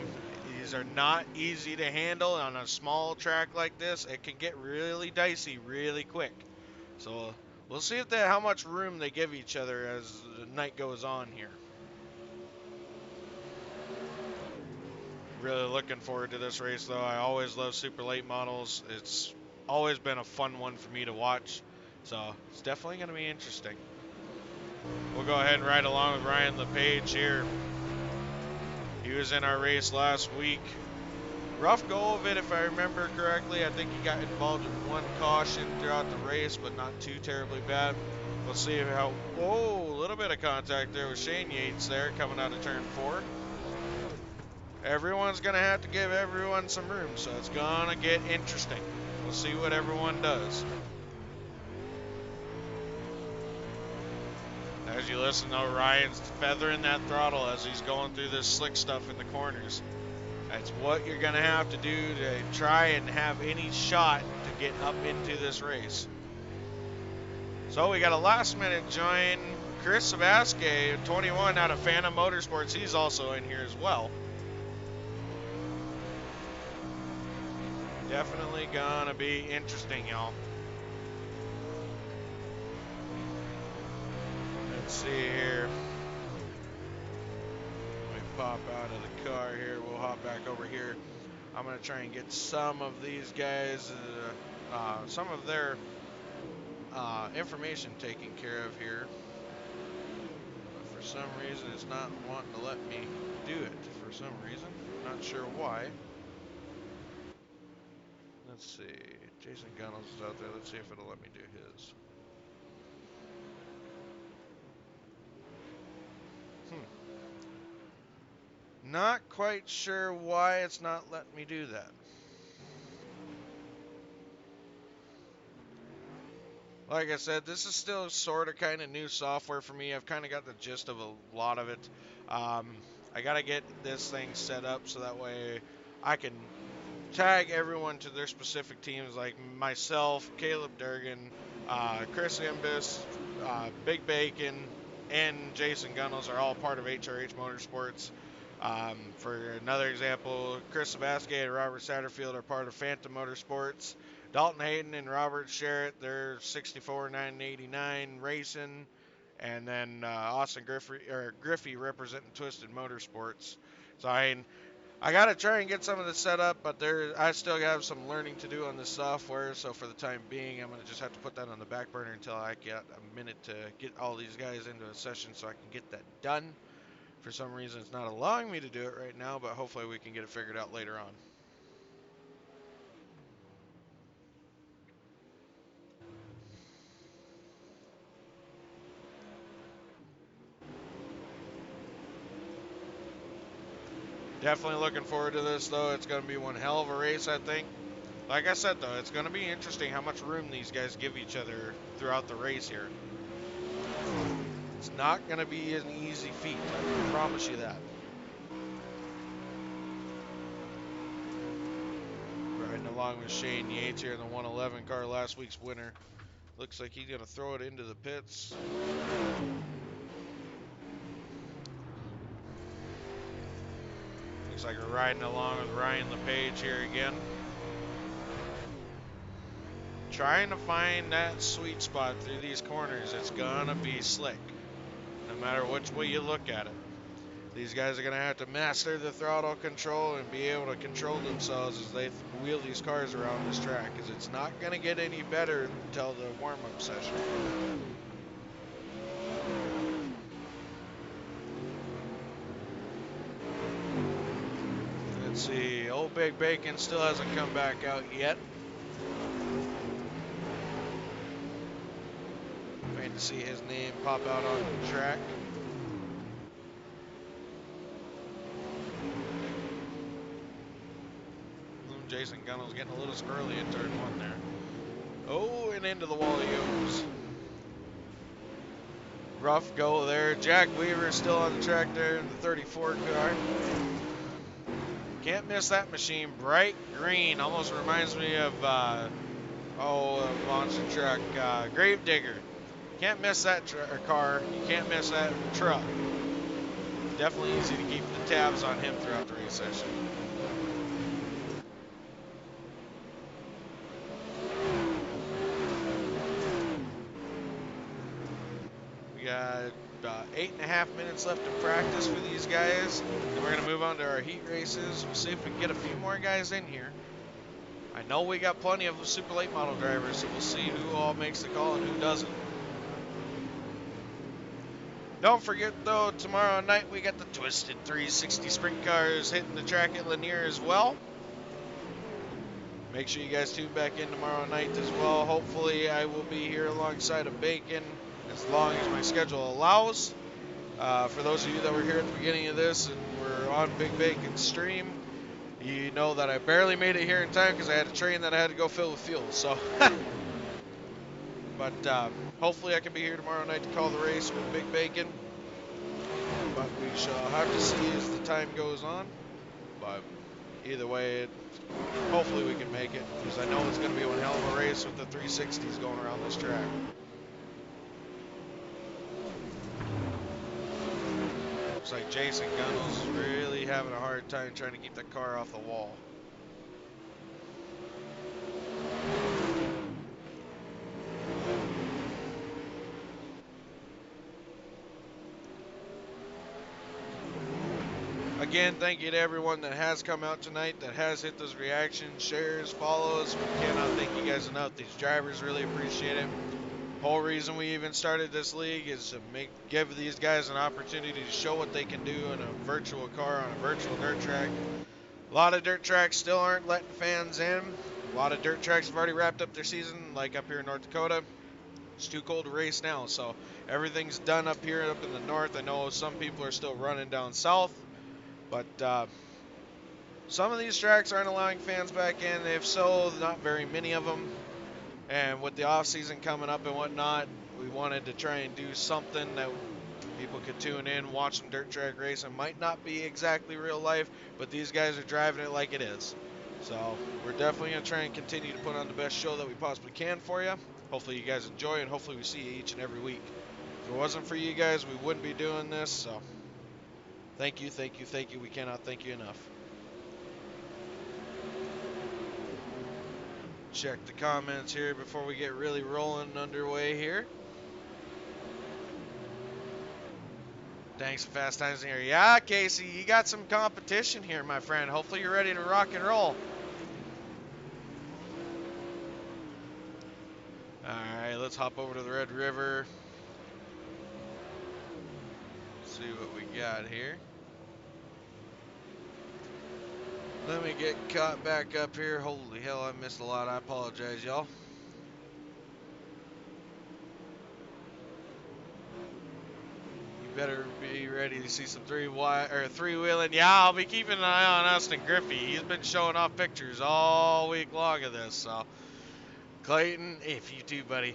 Speaker 1: These are not easy to handle on a small track like this. It can get really dicey really quick. So we'll see how much room they give each other as the night goes on here. Really looking forward to this race, though. I always love super late models. It's always been a fun one for me to watch. So it's definitely going to be interesting. We'll go ahead and ride along with Ryan LePage here. He was in our race last week. Rough go of it, if I remember correctly. I think he got involved in one caution throughout the race, but not too terribly bad. We'll see how... Whoa, a little bit of contact there with Shane Yates there coming out of turn 4. Everyone's going to have to give everyone some room, so it's going to get interesting. We'll see what everyone does. As you listen, though, Ryan's feathering that throttle as he's going through this slick stuff in the corners. That's what you're going to have to do to try and have any shot to get up into this race. So we got a last-minute join. Chris Sabasque, 21 out of Phantom Motorsports. He's also in here as well. Definitely going to be interesting, y'all. Let's see here. Let me pop out of the car here. We'll hop back over here. I'm going to try and get some of these guys, some of their information taken care of here. But for some reason, it's not wanting to let me do it. For some reason, not sure why. Let's see. Jason Gunnels is out there. Let's see if it'll let me do his. Not quite sure why it's not letting me do that. Like I said, this is still sort of kind of new software for me. I've kind of got the gist of a lot of it. I got to get this thing set up so that way I can tag everyone to their specific teams, like myself, Caleb Durgan, Chris Imbus, Big Bacon, and Jason Gunnels are all part of HRH Motorsports. For another example, Chris Sabasque and Robert Satterfield are part of Phantom Motorsports. Dalton Hayden and Robert Sherritt, they're 64 989 racing, and then Austin Griffey representing Twisted Motorsports. So I gotta try and get some of this set up, but I still have some learning to do on this software. So for the time being, I'm gonna just have to put that on the back burner until I get a minute to get all these guys into a session, so I can get that done. For some reason, it's not allowing me to do it right now, but hopefully we can get it figured out later on. Definitely looking forward to this, though. It's going to be one hell of a race, I think. Like I said, though, it's going to be interesting how much room these guys give each other throughout the race here. It's not going to be an easy feat, I can promise you that. Riding along with Shane Yates here in the 111 car, last week's winner. Looks like he's going to throw it into the pits. Looks like we're riding along with Ryan LePage here again. Trying to find that sweet spot through these corners. It's going to be slick, no matter which way you look at it. These guys are going to have to master the throttle control and be able to control themselves as they wheel these cars around this track, because it's not going to get any better until the warm-up session. Let's see, old Big Bacon still hasn't come back out yet. Waiting to see his name pop out on the track. Jason Gunnell's getting a little squirrely in turn one there. Oh, and into the wall he goes. Rough go there. Jack Weaver still on the track there in the 34 car. Can't miss that machine. Bright green. Almost reminds me of, monster truck. Gravedigger. Can't miss that car. You can't miss that truck. Definitely easy to keep the tabs on him throughout the race session. We got about 8.5 minutes left in practice for these guys. Then we're going to move on to our heat races. We'll see if we can get a few more guys in here. I know we got plenty of super late model drivers, so we'll see who all makes the call and who doesn't. Don't forget, though, tomorrow night we got the Twisted 360 Sprint cars hitting the track at Lanier as well. Make sure you guys tune back in tomorrow night as well. Hopefully I will be here alongside of Bacon as long as my schedule allows. For those of you that were here at the beginning of this and were on Big Bacon's stream, you know that I barely made it here in time because I had a train that I had to go fill with fuel. So, but hopefully I can be here tomorrow night to call the race with Big Bacon. But we shall have to see as the time goes on. But either way, hopefully we can make it, because I know it's going to be one hell of a race with the 360s going around this track. Looks like Jason Gunnell's really having a hard time trying to keep that car off the wall. Again, thank you to everyone that has come out tonight, that has hit those reactions, shares, follows. We cannot thank you guys enough. These drivers really appreciate it. Whole reason we even started this league is to give these guys an opportunity to show what they can do in a virtual car on a virtual dirt track. A lot of dirt tracks still aren't letting fans in. A lot of dirt tracks have already wrapped up their season, like up here in North Dakota. It's too cold to race now, so everything's done up here, up in the north. I know some people are still running down south, but some of these tracks aren't allowing fans back in. If so, not very many of them. And with the off season coming up and whatnot, we wanted to try and do something that people could tune in, watch some dirt track racing. Might not be exactly real life, but these guys are driving it like it is. So we're definitely going to try and continue to put on the best show that we possibly can for you. Hopefully you guys enjoy, and hopefully we see you each and every week. If it wasn't for you guys, we wouldn't be doing this. So thank you, thank you, thank you. We cannot thank you enough. check the comments here before we get really rolling underway here. Thanks for Fast Times in here. Yeah, Casey, you got some competition here, my friend. Hopefully you're ready to rock and roll. All right, let's hop over to the Red River. See what we got here. Let me get caught back up here. Holy hell, I missed a lot. I apologize, y'all. You better be ready to see some three-wheeling. Yeah, I'll be keeping an eye on Austin Griffey. He's been showing off pictures all week long of this. So, Clayton, if you too, buddy.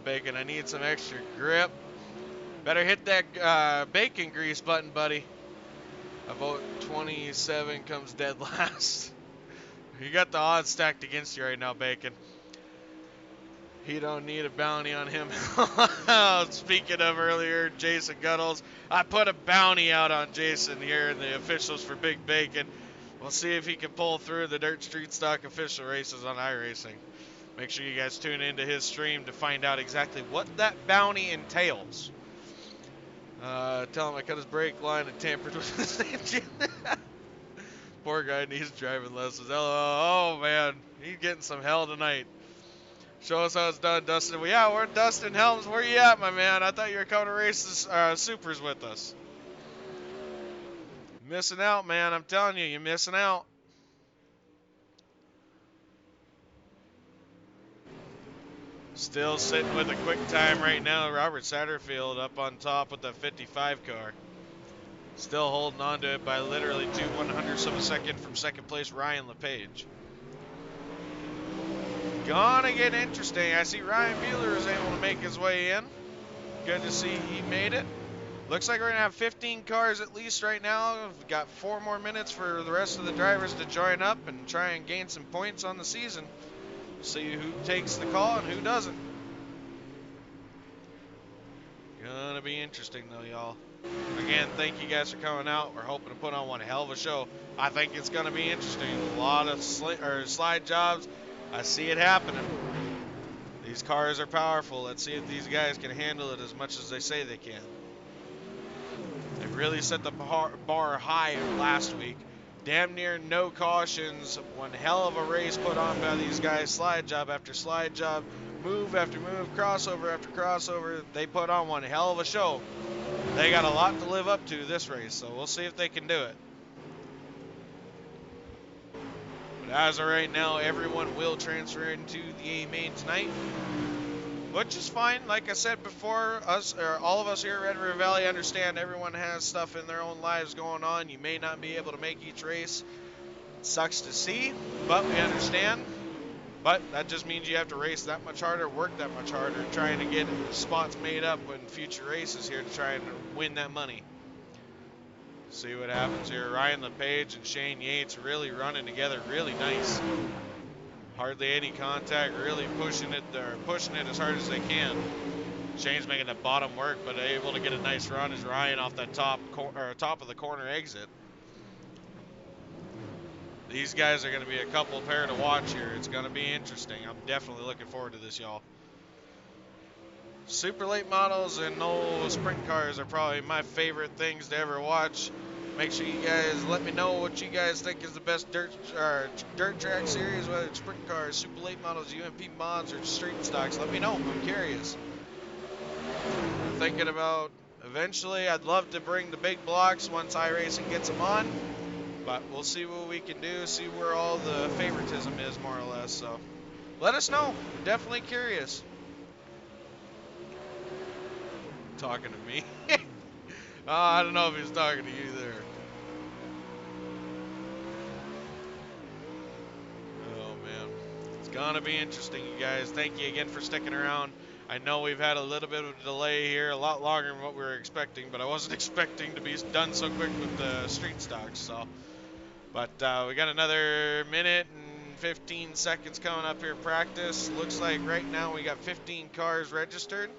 Speaker 1: Bacon, I need some extra grip. Better hit that bacon grease button, buddy. About 27 comes dead last. You got the odds stacked against you right now, Bacon. He don't need a bounty on him. Speaking of earlier, Jason Guttles, I put a bounty out on Jason here in the officials for Big Bacon. We'll see if he can pull through the Dirt Street Stock official races on iRacing. Make sure you guys tune into his stream to find out exactly what that bounty entails. Tell him I cut his brake line and tampered with his engine. Poor guy needs driving lessons. Oh, man. He's getting some hell tonight. Show us how it's done, Dustin. Well, yeah, we're Dustin Helms. Where you at, my man? I thought you were coming to race supers with us. Missing out, man. I'm telling you, you're missing out. Still sitting with a quick time right now. Robert Satterfield up on top with the 55 car. Still holding on to it by literally 2/100ths of a second from second place, Ryan LePage. Gonna get interesting. I see Ryan Buehler was able to make his way in. Good to see he made it. Looks like we're gonna have 15 cars at least right now. We've got 4 more minutes for the rest of the drivers to join up and try and gain some points on the season. See who takes the call and who doesn't. Gonna be interesting though, y'all. Again, thank you guys for coming out. We're hoping to put on one hell of a show. I think it's gonna be interesting. A lot of slide jobs. I see it happening. These cars are powerful. Let's see if these guys can handle it as much as they say they can. They really set the bar high last week. Damn near no cautions. One hell of a race put on by these guys. Slide job after slide job. Move after move. Crossover after crossover. They put on one hell of a show. They got a lot to live up to this race, so we'll see if they can do it. But as of right now, everyone will transfer into the A main tonight, which is fine. Like I said before, all of us here at Red River Valley understand everyone has stuff in their own lives going on. You may not be able to make each race. It sucks to see, but we understand. But that just means you have to race that much harder, work that much harder, trying to get spots made up in future races here to try and win that money. See what happens here. Ryan LePage and Shane Yates really running together really nice. Hardly any contact, really pushing it as hard as they can. Shane's making the bottom work, but able to get a nice run as Ryan off that top of the corner exit. These guys are going to be a couple pair to watch here. It's going to be interesting. I'm definitely looking forward to this, y'all. Super late models and no sprint cars are probably my favorite things to ever watch. Make sure you guys let me know what you guys think is the best dirt track series, whether it's sprint cars, super late models, UMP mods, or street stocks. Let me know. I'm curious. I'm thinking about eventually I'd love to bring the big blocks once iRacing gets them on. But we'll see what we can do, see where all the favoritism is, more or less. So let us know. I'm definitely curious. Talking to me. I don't know if he's talking to you there. Oh, man. It's going to be interesting, you guys. Thank you again for sticking around. I know we've had a little bit of a delay here, a lot longer than what we were expecting, but I wasn't expecting to be done so quick with the street stocks. So. But we got another minute and 15 seconds coming up here practice. Looks like right now we got 15 cars registered.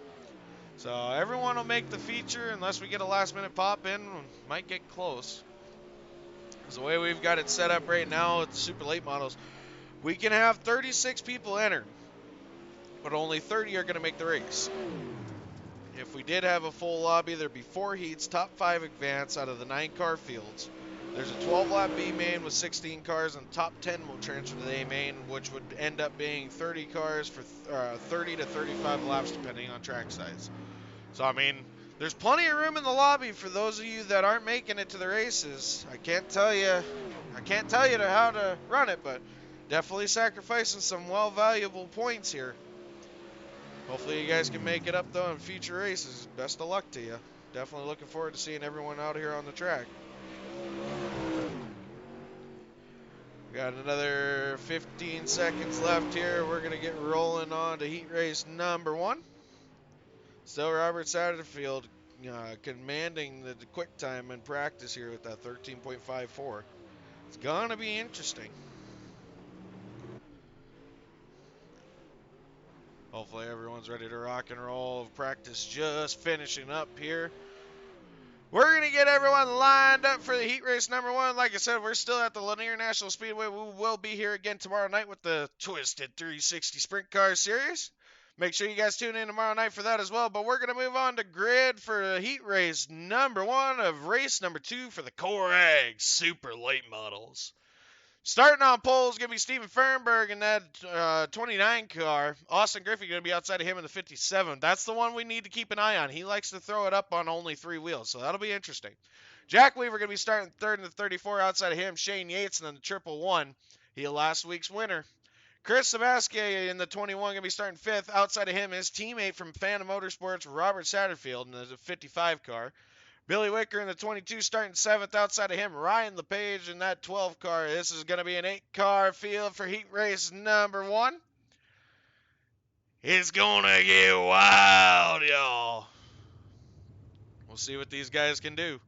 Speaker 1: So everyone will make the feature unless we get a last minute pop in. Might get close. Because the way we've got it set up right now, it's super late models. We can have 36 people enter, but only 30 are going to make the race. If we did have a full lobby, there'd be 4 heats, top 5 advance out of the 9-car fields. There's a 12-lap B main with 16 cars, and top 10 will transfer to the A main, which would end up being 30 cars for 30 to 35 laps, depending on track size. So, I mean, there's plenty of room in the lobby for those of you that aren't making it to the races. I can't tell you how to run it, but definitely sacrificing some valuable points here. Hopefully you guys can make it up, though, in future races. Best of luck to you. Definitely looking forward to seeing everyone out here on the track. We got another 15 seconds left here. We're going to get rolling on to heat race number 1. Still Robert Satterfield commanding the quick time in practice here with that 13.54. It's going to be interesting. Hopefully everyone's ready to rock and roll. Practice just finishing up here. We're going to get everyone lined up for the heat race number 1. Like I said, we're still at the Lanier National Speedway. We will be here again tomorrow night with the Twisted 360 Sprint Car Series. Make sure you guys tune in tomorrow night for that as well. But we're going to move on to grid for the heat race number 1 of race number 2 for the Core Ag Super Late Models. Starting on pole is going to be Steven Fernberg in that 29 car. Austin Griffey going to be outside of him in the 57. That's the one we need to keep an eye on. He likes to throw it up on only 3 wheels, so that'll be interesting. Jack Weaver going to be starting third in the 34. Outside of him, Shane Yates, and then the 111. He last week's winner. Chris Sabaski in the 21 going to be starting 5th. Outside of him, his teammate from Phantom Motorsports, Robert Satterfield, in the 55 car. Billy Wicker in the 22 starting 7th. Outside of him, Ryan LePage in that 12 car. This is going to be an 8-car field for heat race number 1. It's going to get wild, y'all. We'll see what these guys can do.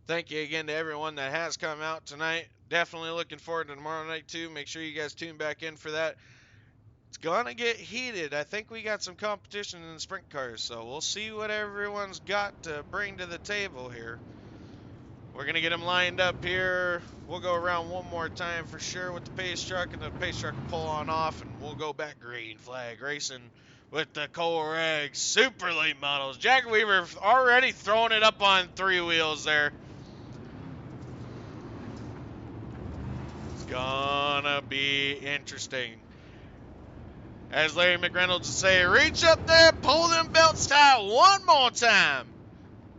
Speaker 1: Thank you again to everyone that has come out tonight. Definitely looking forward to tomorrow night, too. Make sure you guys tune back in for that. It's going to get heated. I think we got some competition in the sprint cars, so we'll see what everyone's got to bring to the table here. We're going to get them lined up here. We'll go around one more time for sure with the pace truck, and the pace truck will pull on off, and we'll go back green flag racing with the Core Ag Super Late Models. Jack Weaver already throwing it up on 3 wheels there. It's gonna be interesting. As Larry McReynolds would say, reach up there, pull them belts tight one more time.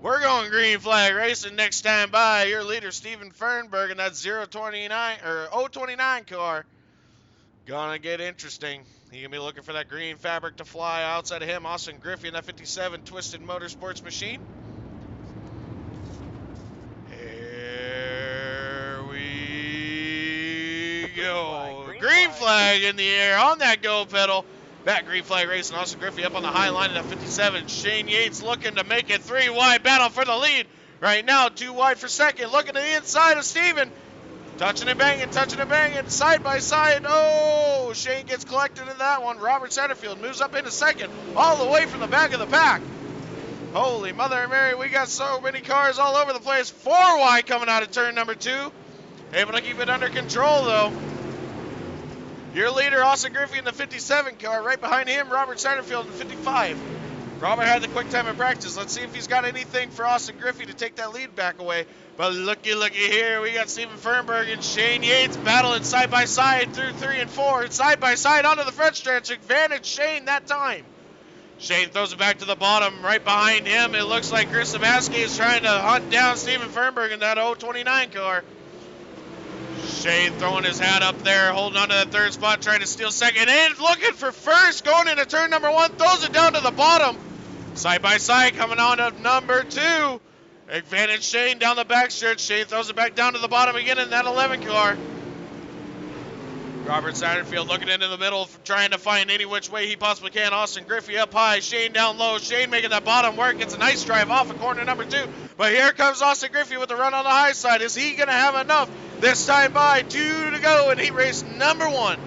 Speaker 1: We're going green flag racing next time by. Your leader, Steven Fernberg, in that 029 car. Gonna get interesting. He gonna be looking for that green fabric to fly. Outside of him, Austin Griffey in that 57 Twisted Motorsports machine. Here we go. Green flag in the air on that go pedal. Back green flag racing. Austin Griffey up on the high line in that 57. Shane Yates looking to make it 3 wide. Battle for the lead. Right now, 2 wide for second. Looking to the inside of Steven. Touching and banging, side by side. Oh, Shane gets collected in that one. Robert Satterfield moves up into second, all the way from the back of the pack. Holy Mother Mary, we got so many cars all over the place. 4 wide coming out of turn number 2. Able to keep it under control, though. Your leader, Austin Griffey, in the 57 car. Right behind him, Robert Satterfield in the 55. Robert had the quick time in practice. Let's see if he's got anything for Austin Griffey to take that lead back away. But looky here. We got Steven Fernberg and Shane Yates battling side by side through 3 and 4. Side by side onto the front stretch. Advantage Shane that time. Shane throws it back to the bottom. Right behind him, it looks like Chris Sabaski is trying to hunt down Steven Fernberg in that 029 car. Shane throwing his hat up there, holding on to that 3rd spot, trying to steal second, and looking for first, going into turn number 1, throws it down to the bottom. Side by side, coming on to number 2. Advantage Shane down the backstretch. Shane throws it back down to the bottom again in that 11 car. Robert Satterfield looking into the middle, trying to find any which way he possibly can. Austin Griffey up high, Shane down low. Shane making that bottom work. It's a nice drive off of corner number 2. But here comes Austin Griffey with the run on the high side. Is he going to have enough? This time by 2 to go in heat race number 1.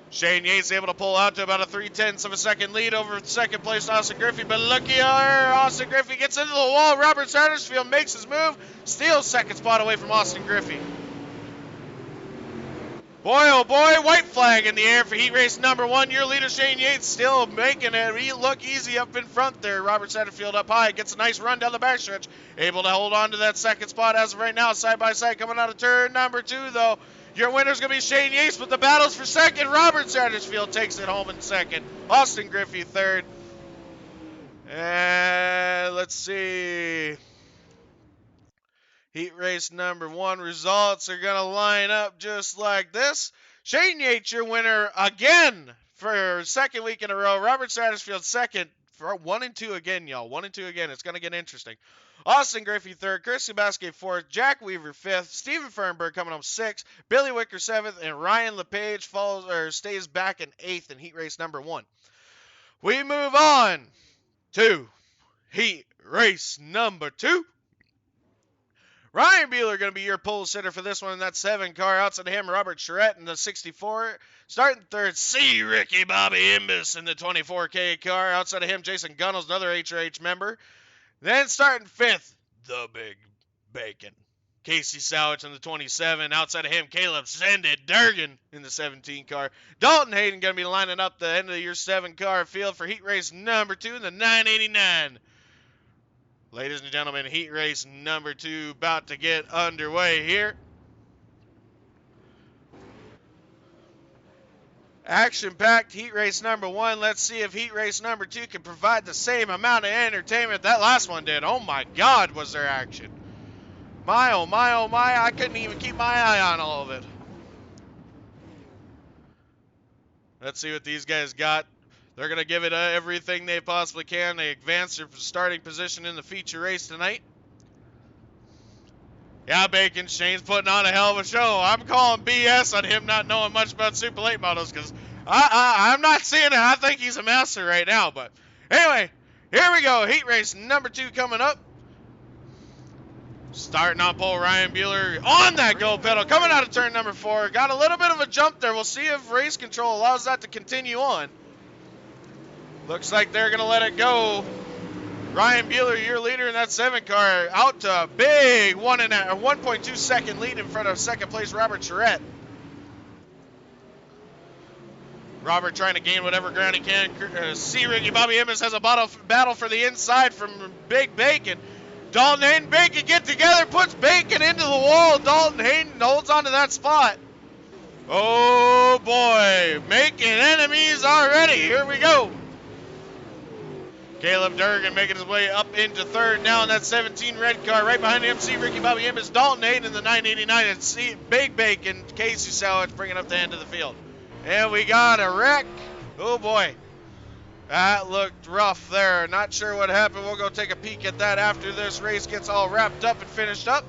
Speaker 1: Shane Yates able to pull out to about a 3/10 of a second lead over second place Austin Griffey, but looky here, Austin Griffey gets into the wall. Robert Sattersfield makes his move, steals second spot away from Austin Griffey. Boy, oh boy, white flag in the air for heat race number 1. Your leader, Shane Yates, still making it look easy up in front there. Robert Satterfield up high, gets a nice run down the backstretch. Able to hold on to that second spot as of right now, side by side coming out of turn number 2, though. Your winner's going to be Shane Yates, but the battle's for second. Robert Satterfield takes it home in second. Austin Griffey third. And let's see. Heat race number 1 results are going to line up just like this. Shane Yates, your winner again for second week in a row. Robert Satterfield second for 1 and 2 again, y'all. 1 and 2 again. It's going to get interesting. Austin Griffey third, Chris Sebastian fourth, Jack Weaver fifth, Stephen Fernberg coming home sixth, Billy Wicker seventh, and Ryan LePage stays back in eighth in heat race number 1. We move on to heat race number 2. Ryan Buehler going to be your pole sitter for this one in that 7 car. Outside of him, Robert Charette in the 64. Starting third, C. Ricky Bobby Imbus in the 24K car. Outside of him, Jason Gunnels, another HRH member. Then starting fifth, the Big Bacon, Casey Sowich in the 27. Outside of him, Caleb Send It Durgan in the 17 car. Dalton Hayden going to be lining up the end of your 7 car field for heat race number 2 in the 989. Ladies and gentlemen, heat race number 2 about to get underway here. Action-packed heat race number 1. Let's see if heat race number 2 can provide the same amount of entertainment that last one did. Oh my God, was there action. My, oh my, oh my, I couldn't even keep my eye on all of it. Let's see what these guys got. They're going to give it everything they possibly can. They advance their starting position in the feature race tonight. Yeah, Bacon, Shane's putting on a hell of a show. I'm calling BS on him not knowing much about Super Late models because I'm not seeing it. I think he's a master right now. But anyway, here we go. Heat race number 2 coming up. Starting on pole, Ryan Buehler on that go pedal. Coming out of turn number 4. Got a little bit of a jump there. We'll see if race control allows that to continue on. Looks like they're going to let it go. Ryan Buehler, your leader in that 7 car, out to a big 1.2 second lead in front of second place Robert Charette. Robert trying to gain whatever ground he can. C. Ricky Bobby Emmons has a battle for the inside from Big Bacon. Dalton Hayden, Bacon get together, puts Bacon into the wall. Dalton Hayden holds onto that spot. Oh boy, making enemies already. Here we go. Caleb Durgan making his way up into third now in that 17 red car. Right behind him, C. Ricky Bobby Emmons, Dalton Hayden in the 989, and C. Big Bacon, Casey Sowich bringing up the end of the field. And we got a wreck. Oh boy. That looked rough there. Not sure what happened. We'll go take a peek at that after this race gets all wrapped up and finished up.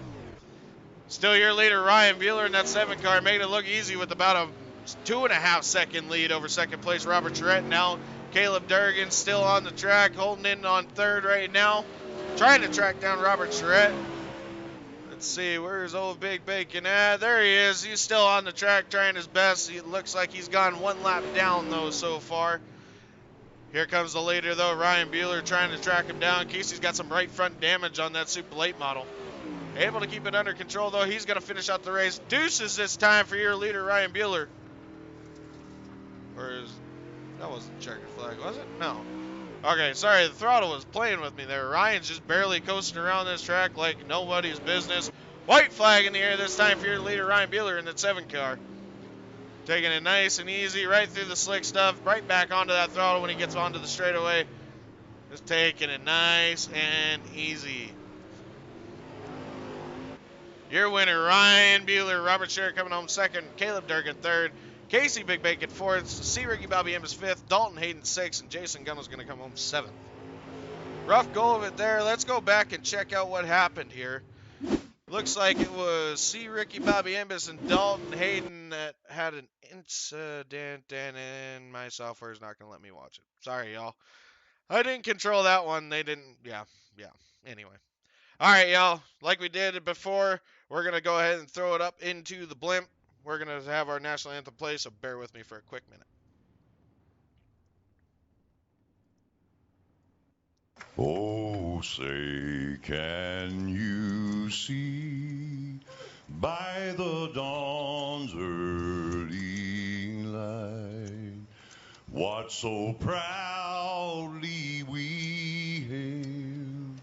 Speaker 1: Still your leader, Ryan Buehler in that 7 car. Made it look easy with about a 2.5 second lead over second place Robert Charette. Now Caleb Durgan still on the track, holding in on third right now. Trying to track down Robert Charette. Let's see, where's old Big Bacon at? There he is. He's still on the track trying his best. It looks like he's gone 1 lap down, though, so far. Here comes the leader, though, Ryan Buehler trying to track him down. Casey's got some right front damage on that Super Late model. Able to keep it under control, though. He's going to finish out the race. Deuces this time for your leader, Ryan Buehler. That wasn't checkered flag, was it? No. Okay, sorry, the throttle was playing with me there. Ryan's just barely coasting around this track like nobody's business. White flag in the air this time for your leader, Ryan Buehler in that 7 car. Taking it nice and easy, right through the slick stuff, right back onto that throttle when he gets onto the straightaway. Just taking it nice and easy. Your winner, Ryan Buehler. Robert Sherritt coming home second. Caleb Durgan third. Casey Big Bacon fourth. C. Ricky Bobby Emmons fifth. Dalton Hayden sixth. And Jason Gunnell's going to come home seventh. Rough go of it there. Let's go back and check out what happened here. Looks like it was C. Ricky Bobby Emmons and Dalton Hayden that had an incident, and my software is not going to let me watch it. Sorry, y'all. I didn't control that one. They didn't. Yeah. Anyway. All right, y'all. Like we did before, we're going to go ahead and throw it up into the blimp. we're going to have our national anthem play, so bear with me for a quick minute.
Speaker 3: Oh, say, can you see by the dawn's early light what so proudly we hailed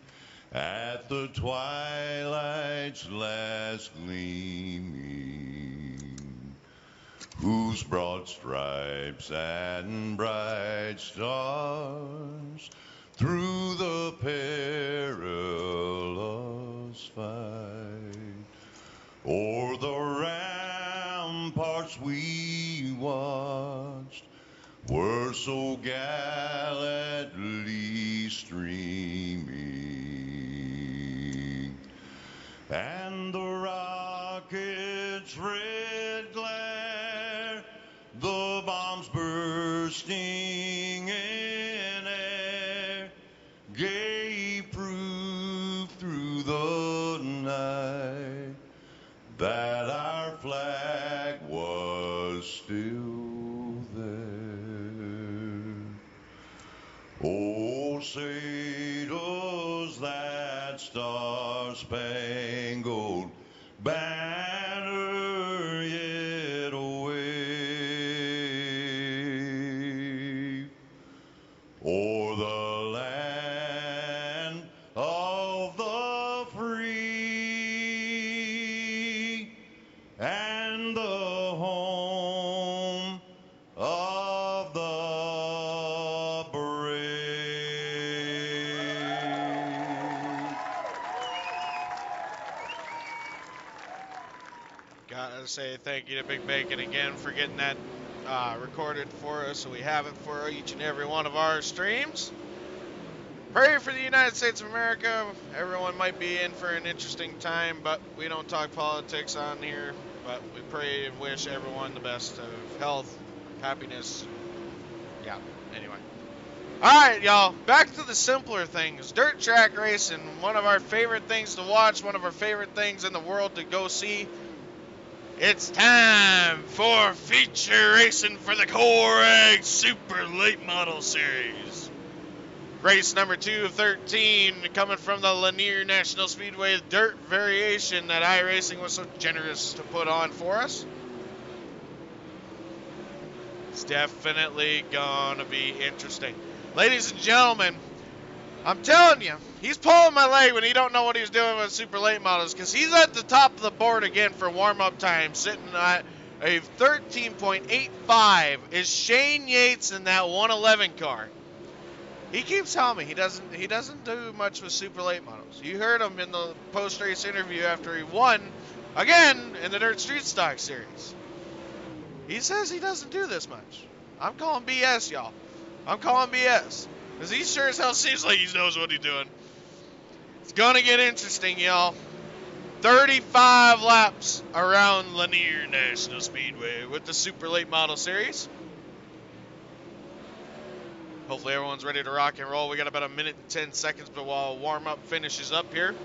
Speaker 3: at the twilight's last gleaming, whose broad stripes and bright stars through the perilous fight o'er the ramparts we watched were so gallantly streaming, and the rocket's red glare, the bombs bursting in air, gave proof through the night that our flag was still there. Oh, say does that star-spangled banner yet wave o'er the land of the free and the home of the brave.
Speaker 1: Gotta say thank you to Big Bacon again for getting that recorded for us, so we have it for each and every one of our streams. Pray for the United States of America. Everyone might be in for an interesting time, but we don't talk politics on here. But we pray and wish everyone the best of health, happiness. Yeah, anyway. Alright, y'all, back to the simpler things. Dirt track racing, one of our favorite things to watch, one of our favorite things in the world to go see. It's time for feature racing for the Corag Super Late Model Series. Race number 2 of 13, coming from the Lanier National Speedway dirt variation that iRacing was so generous to put on for us. It's definitely gonna be interesting. Ladies and gentlemen, I'm telling you, he's pulling my leg when he don't know what he's doing with super late models, because he's at the top of the board again for warm-up time, sitting at a 13.85 is Shane Yates in that 111 car. He keeps telling me he doesn't do much with super late models. You heard him in the post-race interview after he won again in the Dirt Street Stock Series. He says he doesn't do this much. I'm calling BS, y'all. I'm calling BS. Because he sure as hell seems like he knows what he's doing. It's going to get interesting, y'all. 35 laps around Lanier National Speedway with the Super Late Model Series. Hopefully everyone's ready to rock and roll. We got about a minute and 10 seconds while warm-up finishes up here.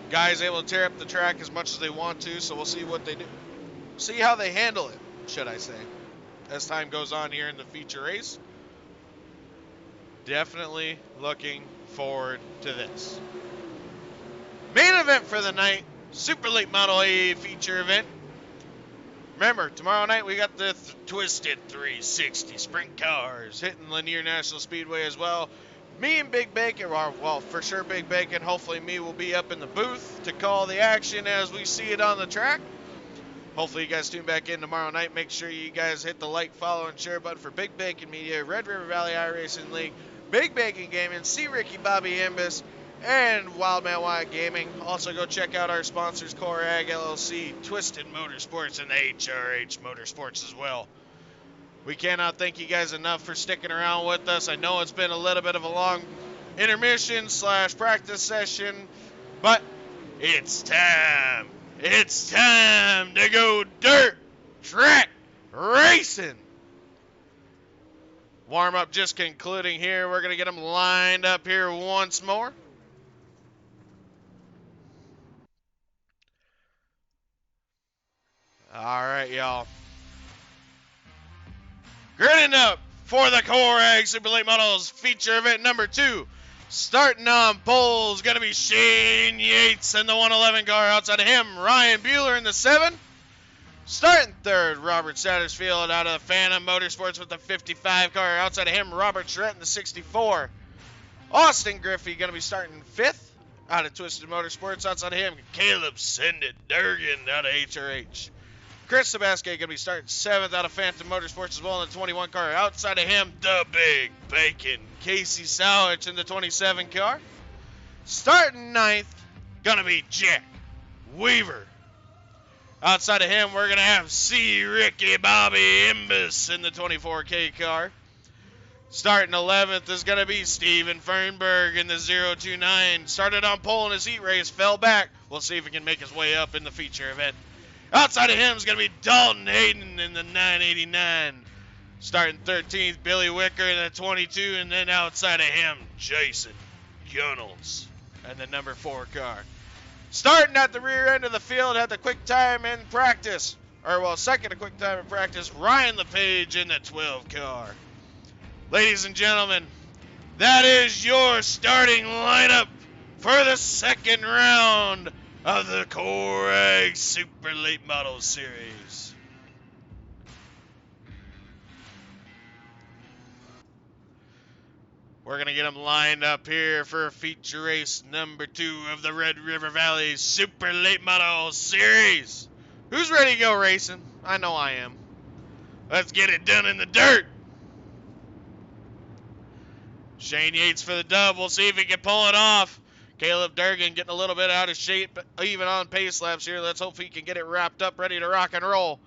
Speaker 1: Guys able to tear up the track as much as they want to, so we'll see what they do. See how they handle it, should I say, as time goes on here in the feature race. Definitely looking forward to this. Main event for the night, Super Late Model A feature event. Remember, tomorrow night we got the Twisted 360 Sprint cars hitting Lanier National Speedway as well. Me and Big Bacon, well, for sure Big Bacon, hopefully me will be up in the booth to call the action as we see it on the track. Hopefully you guys tune back in tomorrow night. Make sure you guys hit the like, follow, and share button for Big Bacon Media, Red River Valley iRacing League, Big Bacon Gaming, C. Ricky Bobby Imbus, and Wildman Wyatt Gaming. Also go check out our sponsors, Corag LLC, Twisted Motorsports, and the HRH Motorsports as well. We cannot thank you guys enough for sticking around with us. I know it's been a little bit of a long intermission / practice session, but it's time. It's time to go dirt track racing. Warm-up just concluding here. We're going to get them lined up here once more. All right, y'all. Grinning up for the Core Ag Super Late Models feature event number 2. Starting on pole is going to be Shane Yates in the 111 car. Outside of him, Ryan Bueller in the 7. Starting third, Robert Sattersfield out of the Phantom Motorsports with the 55 car. Outside of him, Robert Charette in the 64. Austin Griffey going to be starting 5th out of Twisted Motorsports. Outside of him, Caleb Send It Durgan out of HRH. Chris Sabaskey going to be starting 7th out of Phantom Motorsports as well in the 21 car. Outside of him, the Big Bacon, Casey Sowich in the 27 car. Starting 9th, going to be Jack Weaver. Outside of him, we're going to have C. Ricky Bobby Imbus in the 24K car. Starting 11th is going to be Steven Fernberg in the 029. Started on pole in his heat race, fell back. We'll see if he can make his way up in the feature event. Outside of him is going to be Dalton Hayden in the 989. Starting 13th, Billy Wicker in the 22. And then outside of him, Jason Gunnels in the number 4 car. Starting at the rear end of the field, had the quick time in practice. Second to quick time in practice, Ryan LePage in the 12 car. Ladies and gentlemen, that is your starting lineup for the second round of the Core Ag Super Late Model Series. We're going to get them lined up here for feature race number 2 of the Red River Valley Super Late Model Series. Who's ready to go racing? I know I am. Let's get it done in the dirt. Shane Yates for the dub. We'll see if he can pull it off. Caleb Durgan getting a little bit out of shape, even on pace laps here. Let's hope he can get it wrapped up, ready to rock and roll.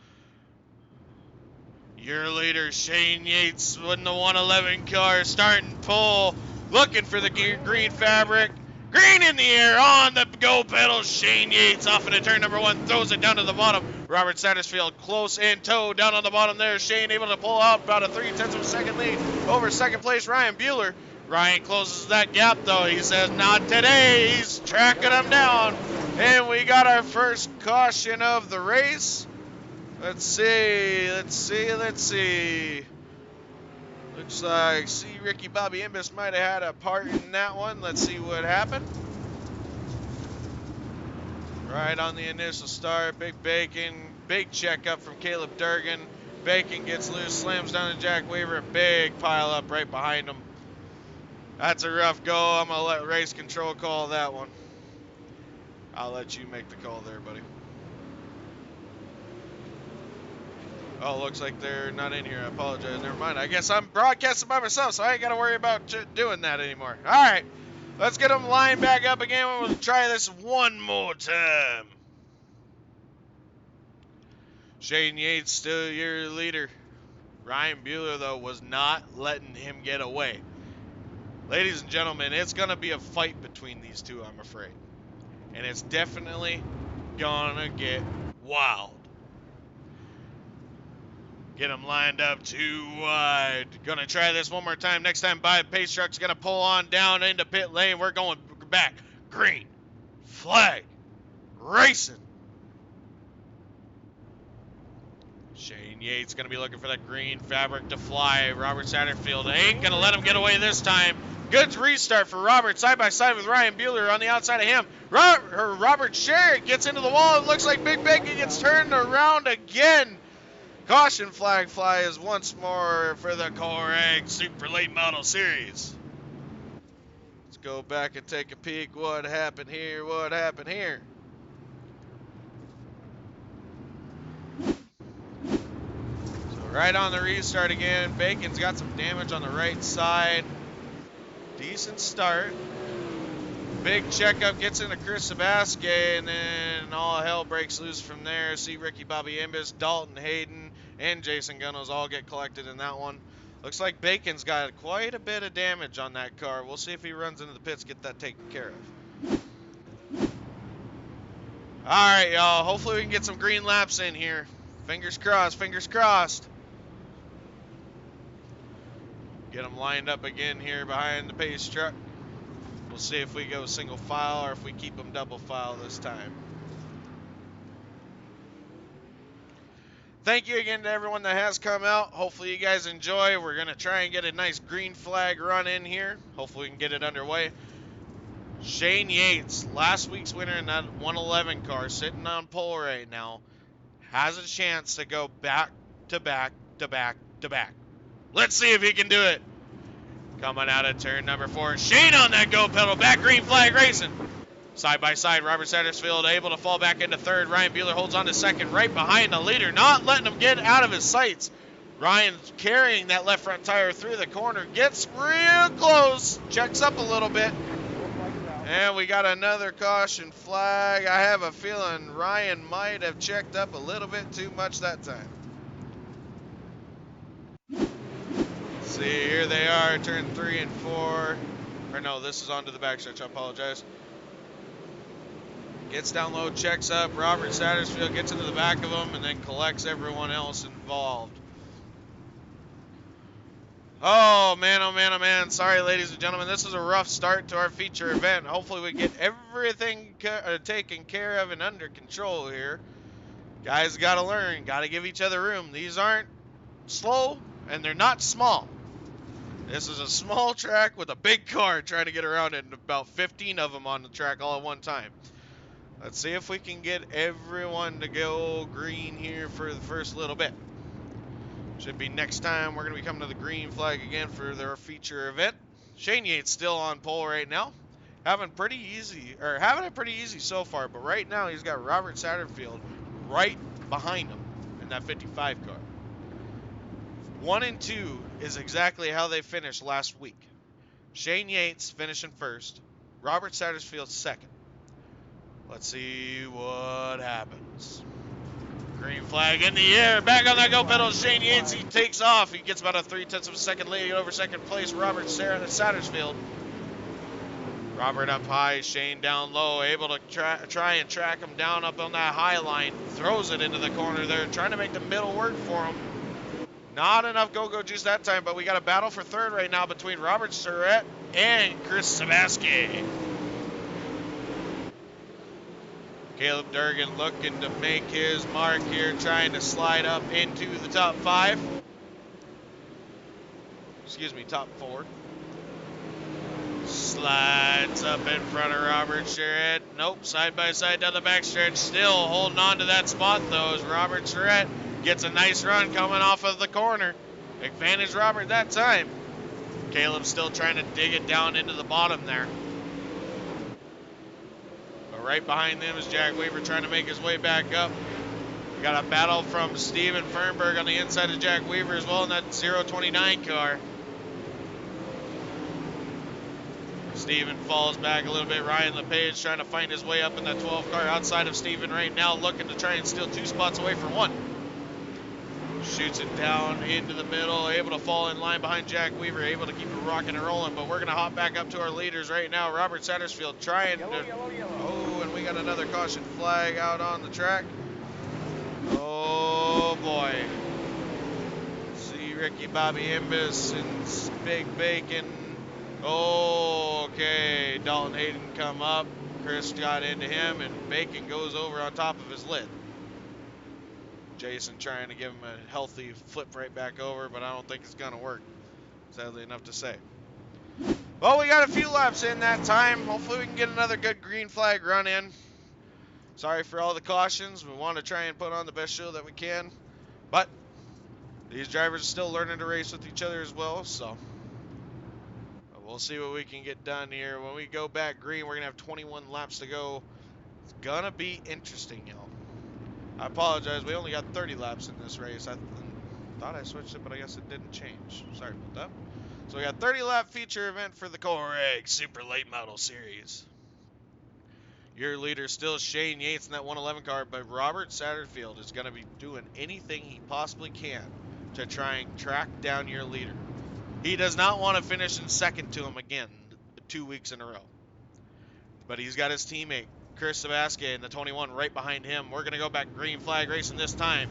Speaker 1: Your leader, Shane Yates, in the 111 car, starting pole, looking for the green fabric. Green in the air, on the go pedal. Shane Yates off into turn number 1, throws it down to the bottom. Robert Sattersfield close in tow down on the bottom there. Shane able to pull out about a 0.3 of a second lead over second place Ryan Bueller. Ryan closes that gap though. He says, not today. He's tracking them down. And we got our first caution of the race. Let's see. Looks like Ricky Bobby Imbus might have had a part in that one. Let's see what happened. Right on the initial start, Big Bacon, big checkup from Caleb Durgan. Bacon gets loose, slams down to Jack Weaver, a big pile up right behind him. That's a rough go. I'm going to let race control call that one. I'll let you make the call there, buddy. Oh, looks like they're not in here. I apologize. Never mind. I guess I'm broadcasting by myself, so I ain't got to worry about doing that anymore. All right. Let's get them lined back up again. We'll try this one more time. Shane Yates still your leader. Ryan Bueller, though, was not letting him get away. Ladies and gentlemen, it's going to be a fight between these two, I'm afraid. And it's definitely going to get wild. Get them lined up too wide. Gonna try this one more time. Next time by pace truck's gonna pull on down into pit lane. We're going back. Green flag racing. Shane Yates gonna be looking for that green fabric to fly. Robert Satterfield ain't gonna let him get away this time. Good restart for Robert, side by side with Ryan Bueller on the outside of him. Robert Sherritt gets into the wall. It looks like Big Bacon gets turned around again. Caution flag flies once more for the Core Ag Super Late Model Series. Let's go back and take a peek. What happened here? What happened here? So right on the restart again. Bacon's got some damage on the right side. Decent start. Big checkup gets into Chris Sabaskey, and then all hell breaks loose from there. See Ricky Bobby Imbus, Dalton Hayden, and Jason Gunnels all get collected in that one. Looks like Bacon's got quite a bit of damage on that car. We'll see if he runs into the pits, get that taken care of. All right, y'all. Hopefully we can get some green laps in here. Fingers crossed, fingers crossed. Get them lined up again here behind the pace truck. We'll see if we go single file or if we keep them double file this time. thank you again to everyone that has come out. Hopefully you guys enjoy. We're going to try and get a nice green flag run in here. Hopefully we can get it underway. Shane Yates, last week's winner in that 111 car, sitting on pole right now, has a chance to go back to back to back to back. Let's see if he can do it. Coming out of turn number 4. Shane on that go pedal. Back green flag racing. Side by side, Robert Sattersfield able to fall back into third. Ryan Bueller holds on to second, right behind the leader, not letting him get out of his sights. Ryan's carrying that left front tire through the corner. Gets real close. Checks up a little bit. And we got another caution flag. I have a feeling Ryan might have checked up a little bit too much that time. See, here they are, turn 3 and 4. Or no, this is onto the backstretch. I apologize. Gets down low, checks up. Robert Sattersfield gets into the back of him and then collects everyone else involved. Oh, man, oh, man, oh, man. Sorry, ladies and gentlemen. This is a rough start to our feature event. Hopefully we get everything taken care of and under control here. Guys got to learn. Got to give each other room. These aren't slow, and they're not small. This is a small track with a big car trying to get around it, and about 15 of them on the track all at one time. Let's see if we can get everyone to go green here for the first little bit. Should be next time we're going to be coming to the green flag again for their feature event. Shane Yates still on pole right now. Having it pretty easy so far, but right now he's got Robert Satterfield right behind him in that 55 car. 1 and 2 is exactly how they finished last week. Shane Yates finishing first, Robert Sattersfield second. Let's see what happens. Green flag in the air. Back on that go pedal. Shane Yates, he takes off. He gets about a 0.3 of a second lead over second place. Robert Sattersfield. Robert up high. Shane down low. Able to try and track him down up on that high line. Throws it into the corner there. Trying to make the middle work for him. Not enough go-go juice that time, but we got a battle for third right now between Robert Surratt and Chris Sabaski. Caleb Durgan looking to make his mark here, trying to slide up into the top 5. Excuse me, top 4. Slides up in front of Robert Surratt. Nope, side by side down the backstretch. Still holding on to that spot though as Robert Surratt gets a nice run coming off of the corner. Advantage Robert that time. Caleb's still trying to dig it down into the bottom there. Right behind them is Jack Weaver trying to make his way back up. We got a battle from Steven Fernberg on the inside of Jack Weaver as well in that 029 car. Steven falls back a little bit. Ryan LePage trying to find his way up in that 12 car outside of Steven right now, looking to try and steal 2 spots away from 1. Shoots it down into the middle, able to fall in line behind Jack Weaver, able to keep it rocking and rolling, but we're going to hop back up to our leaders right now. Robert Sattersfield trying to... Oh, and we got another caution flag out on the track. Oh, boy. See Ricky Bobby Imbus and Big Bacon. Oh, okay. Dalton Hayden come up. Chris got into him, and Bacon goes over on top of his lid. Jason trying to give him a healthy flip right back over, but I don't think it's going to work, sadly enough to say. Well, we got a few laps in that time. Hopefully we can get another good green flag run in. Sorry for all the cautions. We want to try and put on the best show that we can. But these drivers are still learning to race with each other as well, so we'll see what we can get done here. When we go back green, we're going to have 21 laps to go. It's going to be interesting, y'all. I apologize. We only got 30 laps in this race. I thought I switched it, but I guess it didn't change. Sorry about that. So we got 30 lap feature event for the Coreg Super Late Model Series. Your leader still Shane Yates in that 111 car, but Robert Satterfield is going to be doing anything he possibly can to try and track down your leader. He does not want to finish in second to him again 2 weeks in a row. But he's got his teammate Chris Sabaski in the 21 right behind him. We're going to go back green flag racing this time.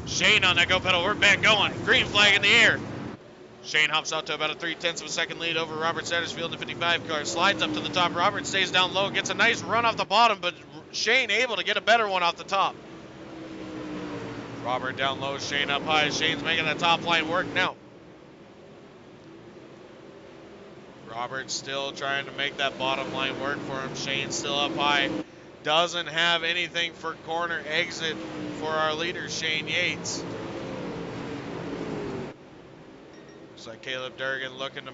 Speaker 1: Shane on that go pedal. We're back going. Green flag in the air. Shane hops out to about a 0.3 of a second lead over Robert Sattersfield in the 55 car. Slides up to the top. Robert stays down low. Gets a nice run off the bottom, but Shane able to get a better one off the top. Robert down low, Shane up high. Shane's making the top line work now. Robert's still trying to make that bottom line work for him. Shane's still up high. Doesn't have anything for corner exit for our leader, Shane Yates. Looks like Caleb Durgan looking to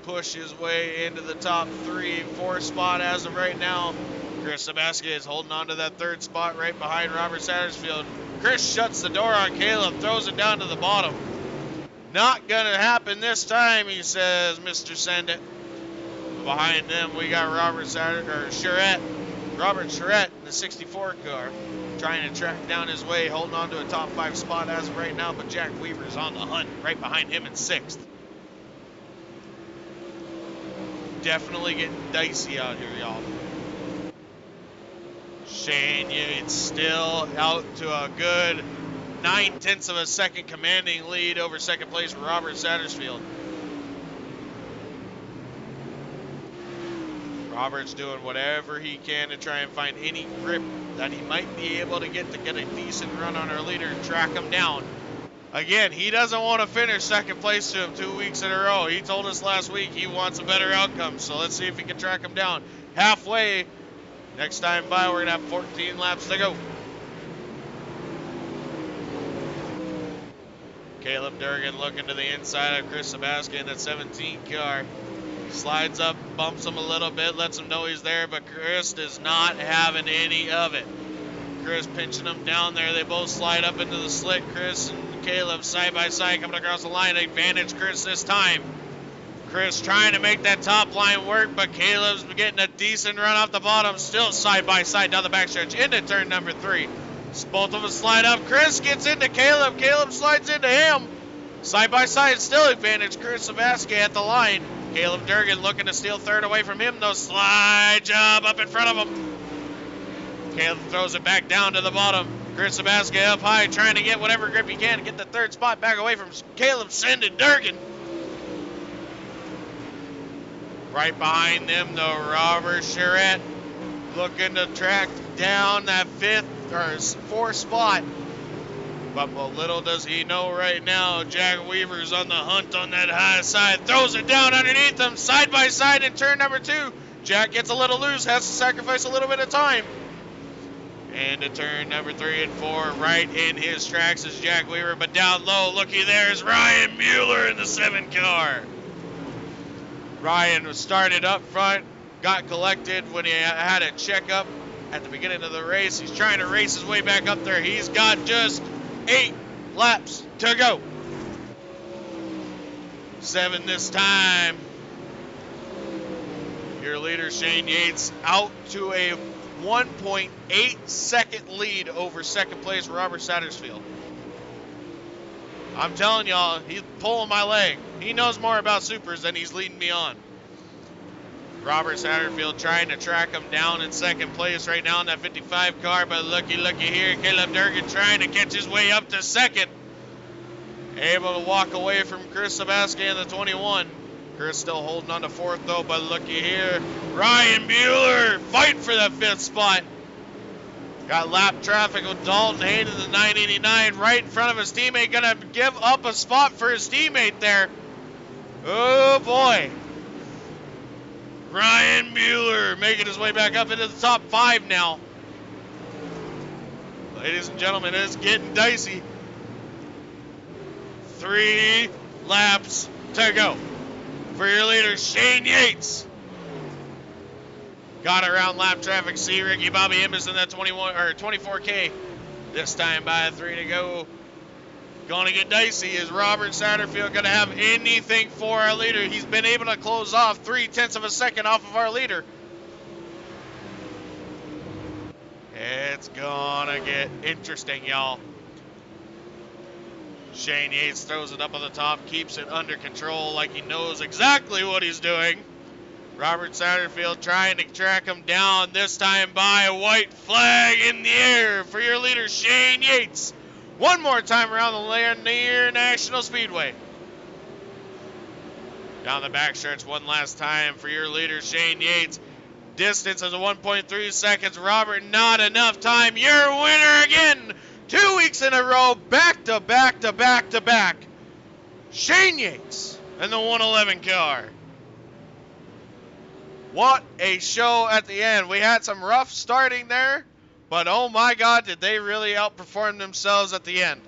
Speaker 1: push his way into the top 3-4 spot as of right now. Chris Sebastian is holding on to that third spot right behind Robert Sattersfield. Chris shuts the door on Caleb, throws it down to the bottom. Not gonna happen this time, he says, Mr. Send It. Behind them, we got Robert Charette in the 64 car, trying to track down his way, holding on to a top 5 spot as of right now, but Jack Weaver's on the hunt, right behind him in 6th. Definitely getting dicey out here, y'all. Shane Yates still out to a good 9/10 of a second commanding lead over second place for Robert Sattersfield. Robert's doing whatever he can to try and find any grip that he might be able to get a decent run on our leader and track him down. Again, he doesn't want to finish second place to him 2 weeks in a row. He told us last week he wants a better outcome, so let's see if he can track him down. Halfway, next time by, we're going to have 14 laps to go. Caleb Durgan looking to the inside of Chris Sebastian, that 17 car. Slides up, bumps him a little bit, lets him know he's there, but Chris is not having any of it. Chris pinching him down there. They both slide up into the slick. Chris and Caleb side by side coming across the line. Advantage Chris this time. Chris trying to make that top line work, but Caleb's getting a decent run off the bottom. Still side by side down the backstretch into turn number 3. Both of them slide up. Chris gets into Caleb. Caleb slides into him. Side by side, still advantage Chris Sebastian at the line. Caleb Durgan looking to steal third away from him, though. Slide job up in front of him. Caleb throws it back down to the bottom. Chris Sebastian up high, trying to get whatever grip he can to get the third spot back away from Caleb sending Durgan. Right behind them, though, Robert Charette looking to track down that 4th spot. But what little does he know right now, Jack Weaver's on the hunt on that high side. Throws it down underneath him, side by side in turn number 2. Jack gets a little loose, has to sacrifice a little bit of time. And to turn number 3 and 4, right in his tracks is Jack Weaver. But down low, looky there's Ryan Mueller in the 7 car. Ryan was started up front, got collected when he had a checkup at the beginning of the race. He's trying to race his way back up there. He's got just 8 laps to go. 7 this time. Your leader, Shane Yates, out to a 1.8 second lead over second place Robert Sattersfield. I'm telling y'all, he's pulling my leg. He knows more about supers than he's leading me on. Robert Satterfield trying to track him down in second place right now in that 55 car, but looky here, Caleb Durgan trying to catch his way up to second. Able to walk away from Chris Sebastian in the 21. Chris still holding on to 4th though, but looky here, Ryan Mueller fighting for that 5th spot. Got lap traffic with Dalton Hayden in the 989 right in front of his teammate, gonna give up a spot for his teammate there. Oh boy. Ryan Mueller making his way back up into the top 5 now. Ladies and gentlemen, it's getting dicey. 3 laps to go for your leader, Shane Yates. Got around lap traffic. See Ricky Bobby Imbus in that 24K. This time by 3 to go. Gonna get dicey. Is Robert Satterfield gonna have anything for our leader? He's been able to close off 0.3 of a second off of our leader. It's gonna get interesting, y'all. Shane Yates throws it up on the top, keeps it under control like he knows exactly what he's doing. Robert Satterfield trying to track him down, this time by a white flag in the air for your leader, Shane Yates. One more time around the Lanier National Speedway. Down the backstretch one last time for your leader, Shane Yates. Distance is a 1.3 seconds. Robert, not enough time. Your winner again, 2 weeks in a row, back to back to back to back. Shane Yates and the 111 car. What a show at the end. We had some rough starting there, but oh my God, did they really outperform themselves at the end.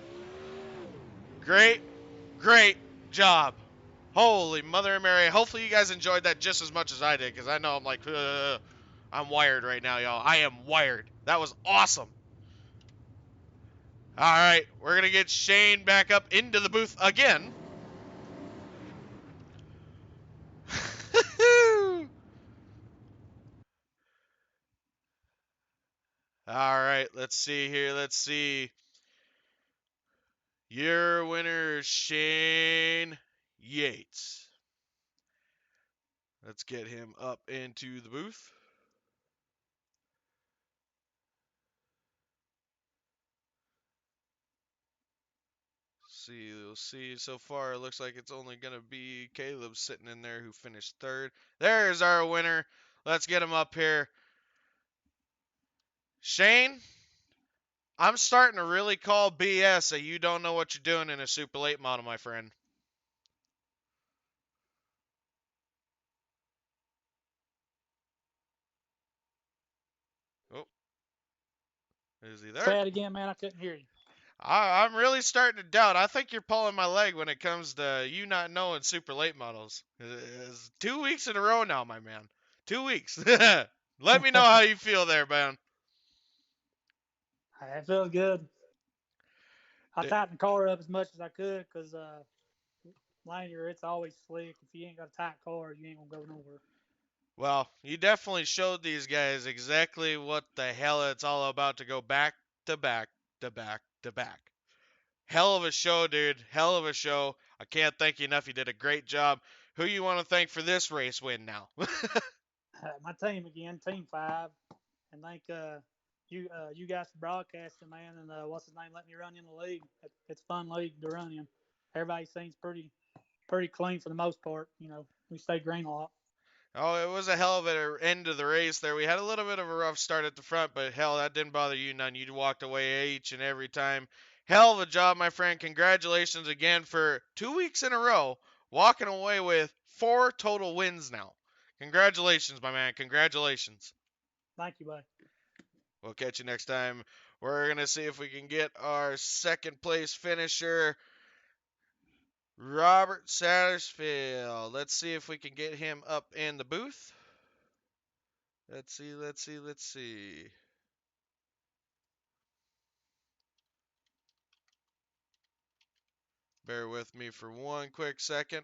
Speaker 1: Great, great job. Holy Mother Mary. Hopefully you guys enjoyed that just as much as I did, because I know I'm like, I'm wired right now, y'all. I am wired. That was awesome. All right, we're going to get Shane back up into the booth again. All right, let's see here. Let's see. Your winner is Shane Yates. Let's get him up into the booth. We'll see. So far, it looks like it's only going to be Caleb sitting in there who finished third. There's our winner. Let's get him up here. Shane, I'm starting to really call BS that you don't know what you're doing in a Super Late model, my friend. Oh, is he there?
Speaker 4: Say it again, man. I couldn't hear you.
Speaker 1: I'm really starting to doubt. I think you're pulling my leg when it comes to you not knowing Super Late models. It's 2 weeks in a row now, my man. 2 weeks. Let me know how you feel there, man.
Speaker 4: It feels good. I tightened the car up as much as I could because Lanier, it's always slick. If you ain't got a tight car, you ain't gonna go nowhere.
Speaker 1: Well, you definitely showed these guys exactly what the hell it's all about to go back to back to back to back. Hell of a show, dude. Hell of a show. I can't thank you enough. You did a great job. Who you want to thank for this race win now?
Speaker 4: My team again, Team 5, and thank you guys for broadcasting, man. And what's his name? Let me run in the league. It's a fun league to run in. Everybody seems pretty clean for the most part. You know, we stay green a lot.
Speaker 1: Oh, it was a hell of an end of the race there. We had a little bit of a rough start at the front, but hell, that didn't bother you none. You walked away each and every time. Hell of a job, my friend. Congratulations again for 2 weeks in a row, walking away with 4 total wins now. Congratulations, my man. Congratulations.
Speaker 4: Thank you, buddy.
Speaker 1: We'll catch you next time. We're going to see if we can get our second place finisher, Robert Sattersfield. Let's see if we can get him up in the booth. Let's see. Bear with me for one quick second.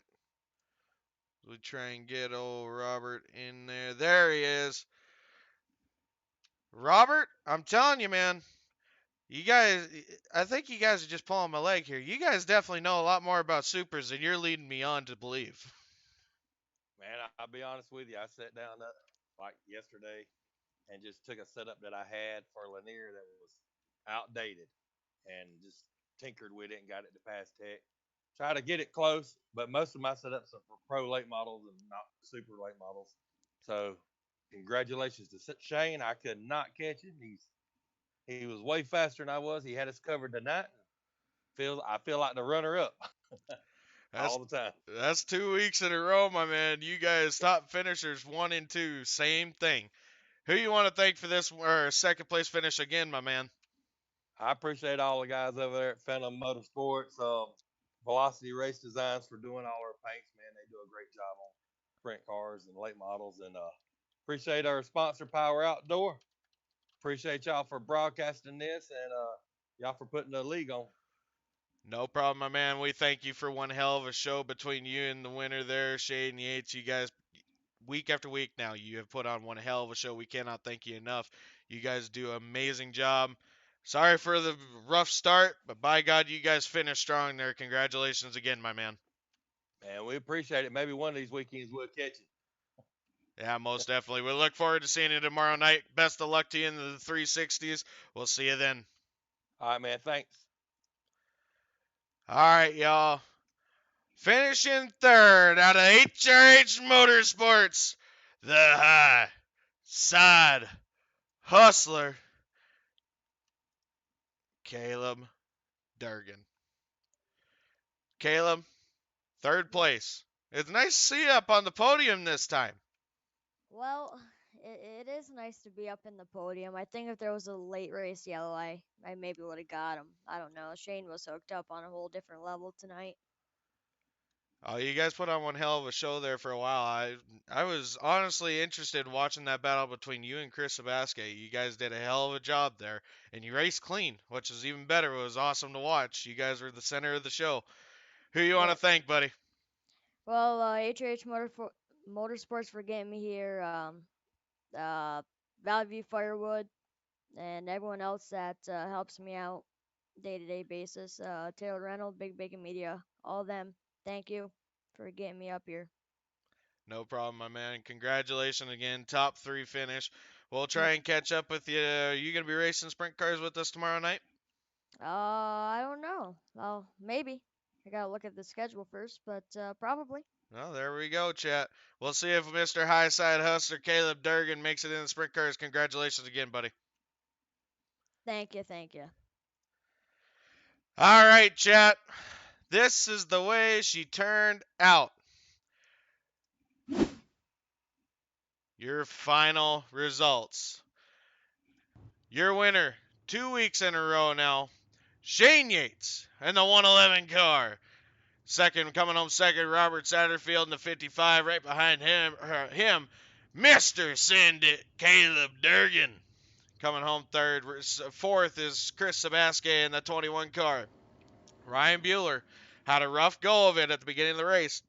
Speaker 1: We try and get old Robert in there. There he is. Robert, I'm telling you, man. You guys, I think you guys are just pulling my leg here. You guys definitely know a lot more about supers than you're leading me on to believe.
Speaker 5: Man, I'll be honest with you. I sat down like yesterday and just took a setup that I had for Lanier that was outdated and just tinkered with it and got it to pass tech. Try to get it close, but most of my setups are for pro late models and not super late models. So, congratulations to Shane. I could not catch him. He was way faster than I was. He had us covered tonight. I feel like the runner up all the time.
Speaker 1: That's 2 weeks in a row, my man. You guys top finishers 1 and 2, same thing. Who you want to thank for this or second place finish again, my man?
Speaker 5: I appreciate all the guys over there at Phantom Motorsports, Velocity Race Designs for doing all our paints. Man, they do a great job on sprint cars and late models. And appreciate our sponsor, Power Outdoor. Appreciate y'all for broadcasting this and y'all for putting the league on.
Speaker 1: No problem, my man. We thank you for one hell of a show between you and the winner there, Shane Yates. You guys, week after week now, you have put on one hell of a show. We cannot thank you enough. You guys do an amazing job. Sorry for the rough start, but by God, you guys finished strong there. Congratulations again, my man.
Speaker 5: Man, we appreciate it. Maybe one of these weekends we'll catch it.
Speaker 1: Yeah, most definitely. We look forward to seeing you tomorrow night. Best of luck to you in the 360s. We'll see you then.
Speaker 5: All right, man. Thanks.
Speaker 1: All right, y'all. Finishing third out of HRH Motorsports, the high side hustler, Caleb Durgan. Caleb, third place. It's nice to see you up on the podium this time.
Speaker 6: Well, it is nice to be up in the podium. I think if there was a late race yellow, I maybe would have got him. I don't know. Shane was hooked up on a whole different level tonight.
Speaker 1: Oh, you guys put on one hell of a show there for a while. I was honestly interested in watching that battle between you and Chris Sabaske. You guys did a hell of a job there, and you raced clean, which is even better. It was awesome to watch. You guys were the center of the show. Who you want to
Speaker 6: Yep.
Speaker 1: thank, buddy?
Speaker 6: Well, Motorsports for getting me here. Uh, Valley View Firewood, and everyone else that helps me out day-to-day basis. Taylor Reynolds, Big Bacon Media, all of them. Thank you for getting me up here.
Speaker 1: No problem, my man. Congratulations again. Top 3 finish. We'll try
Speaker 6: Yep.
Speaker 1: and catch up with you. Are you going to be racing sprint cars with us tomorrow night?
Speaker 6: I don't know. Well, maybe. I gotta look at the schedule first, but probably.
Speaker 1: Well, there we go, chat. We'll see if Mr. Highside Hustler Caleb Durgan makes it in the sprint cars. Congratulations again, buddy.
Speaker 6: Thank you, thank you.
Speaker 1: All right, chat. This is the way she turned out. Your final results. Your winner, 2 weeks in a row now, Shane Yates in the 111 car. Second, coming home second, Robert Satterfield in the 55. Right behind him, Mr. Send It, Caleb Durgan. Coming home third. Fourth is Chris Sabaske in the 21 car. Ryan Bueller had a rough go of it at the beginning of the race.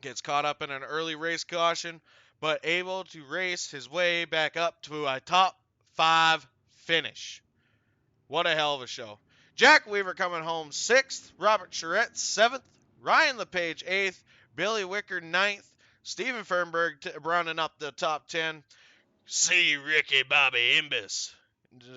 Speaker 1: Gets caught up in an early race caution, but able to race his way back up to a top 5 finish. What a hell of a show. Jack Weaver coming home 6th, Robert Charette 7th, Ryan LePage 8th, Billy Wicker 9th, Steven Fernberg rounding up the top 10, C. Ricky Bobby Imbus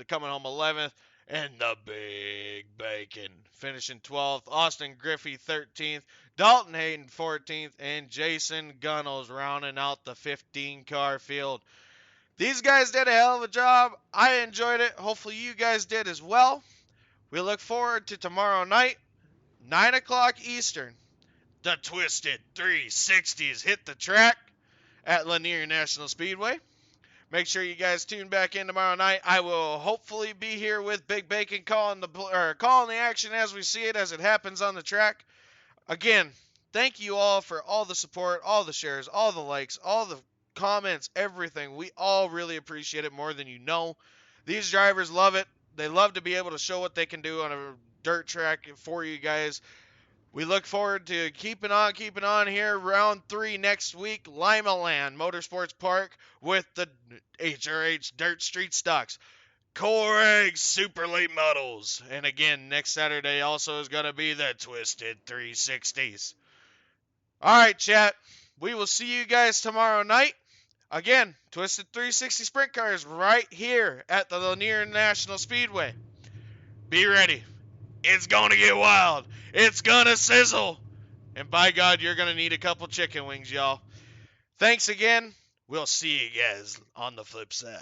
Speaker 1: coming home 11th, and the Big Bacon finishing 12th, Austin Griffey 13th, Dalton Hayden 14th, and Jason Gunnels rounding out the 15-car field. These guys did a hell of a job. I enjoyed it. Hopefully you guys did as well. We look forward to tomorrow night, 9 o'clock Eastern. The Twisted 360s hit the track at Lanier National Speedway. Make sure you guys tune back in tomorrow night. I will hopefully be here with Big Bacon calling the action as we see it, as it happens on the track. Again, thank you all for all the support, all the shares, all the likes, all the comments, everything. We all really appreciate it more than you know. These drivers love it. They love to be able to show what they can do on a dirt track for you guys. We look forward to keeping on here. Round 3 next week, Lima Land Motorsports Park with the HRH Dirt Street Stocks. Coreg Super Late Models. And again, next Saturday also is going to be the Twisted 360s. All right, chat. We will see you guys tomorrow night. Again, Twisted 360 Sprint Cars right here at the Lanier National Speedway. Be ready. It's going to get wild. It's going to sizzle. And by God, you're going to need a couple chicken wings, y'all. Thanks again. We'll see you guys on the flip side.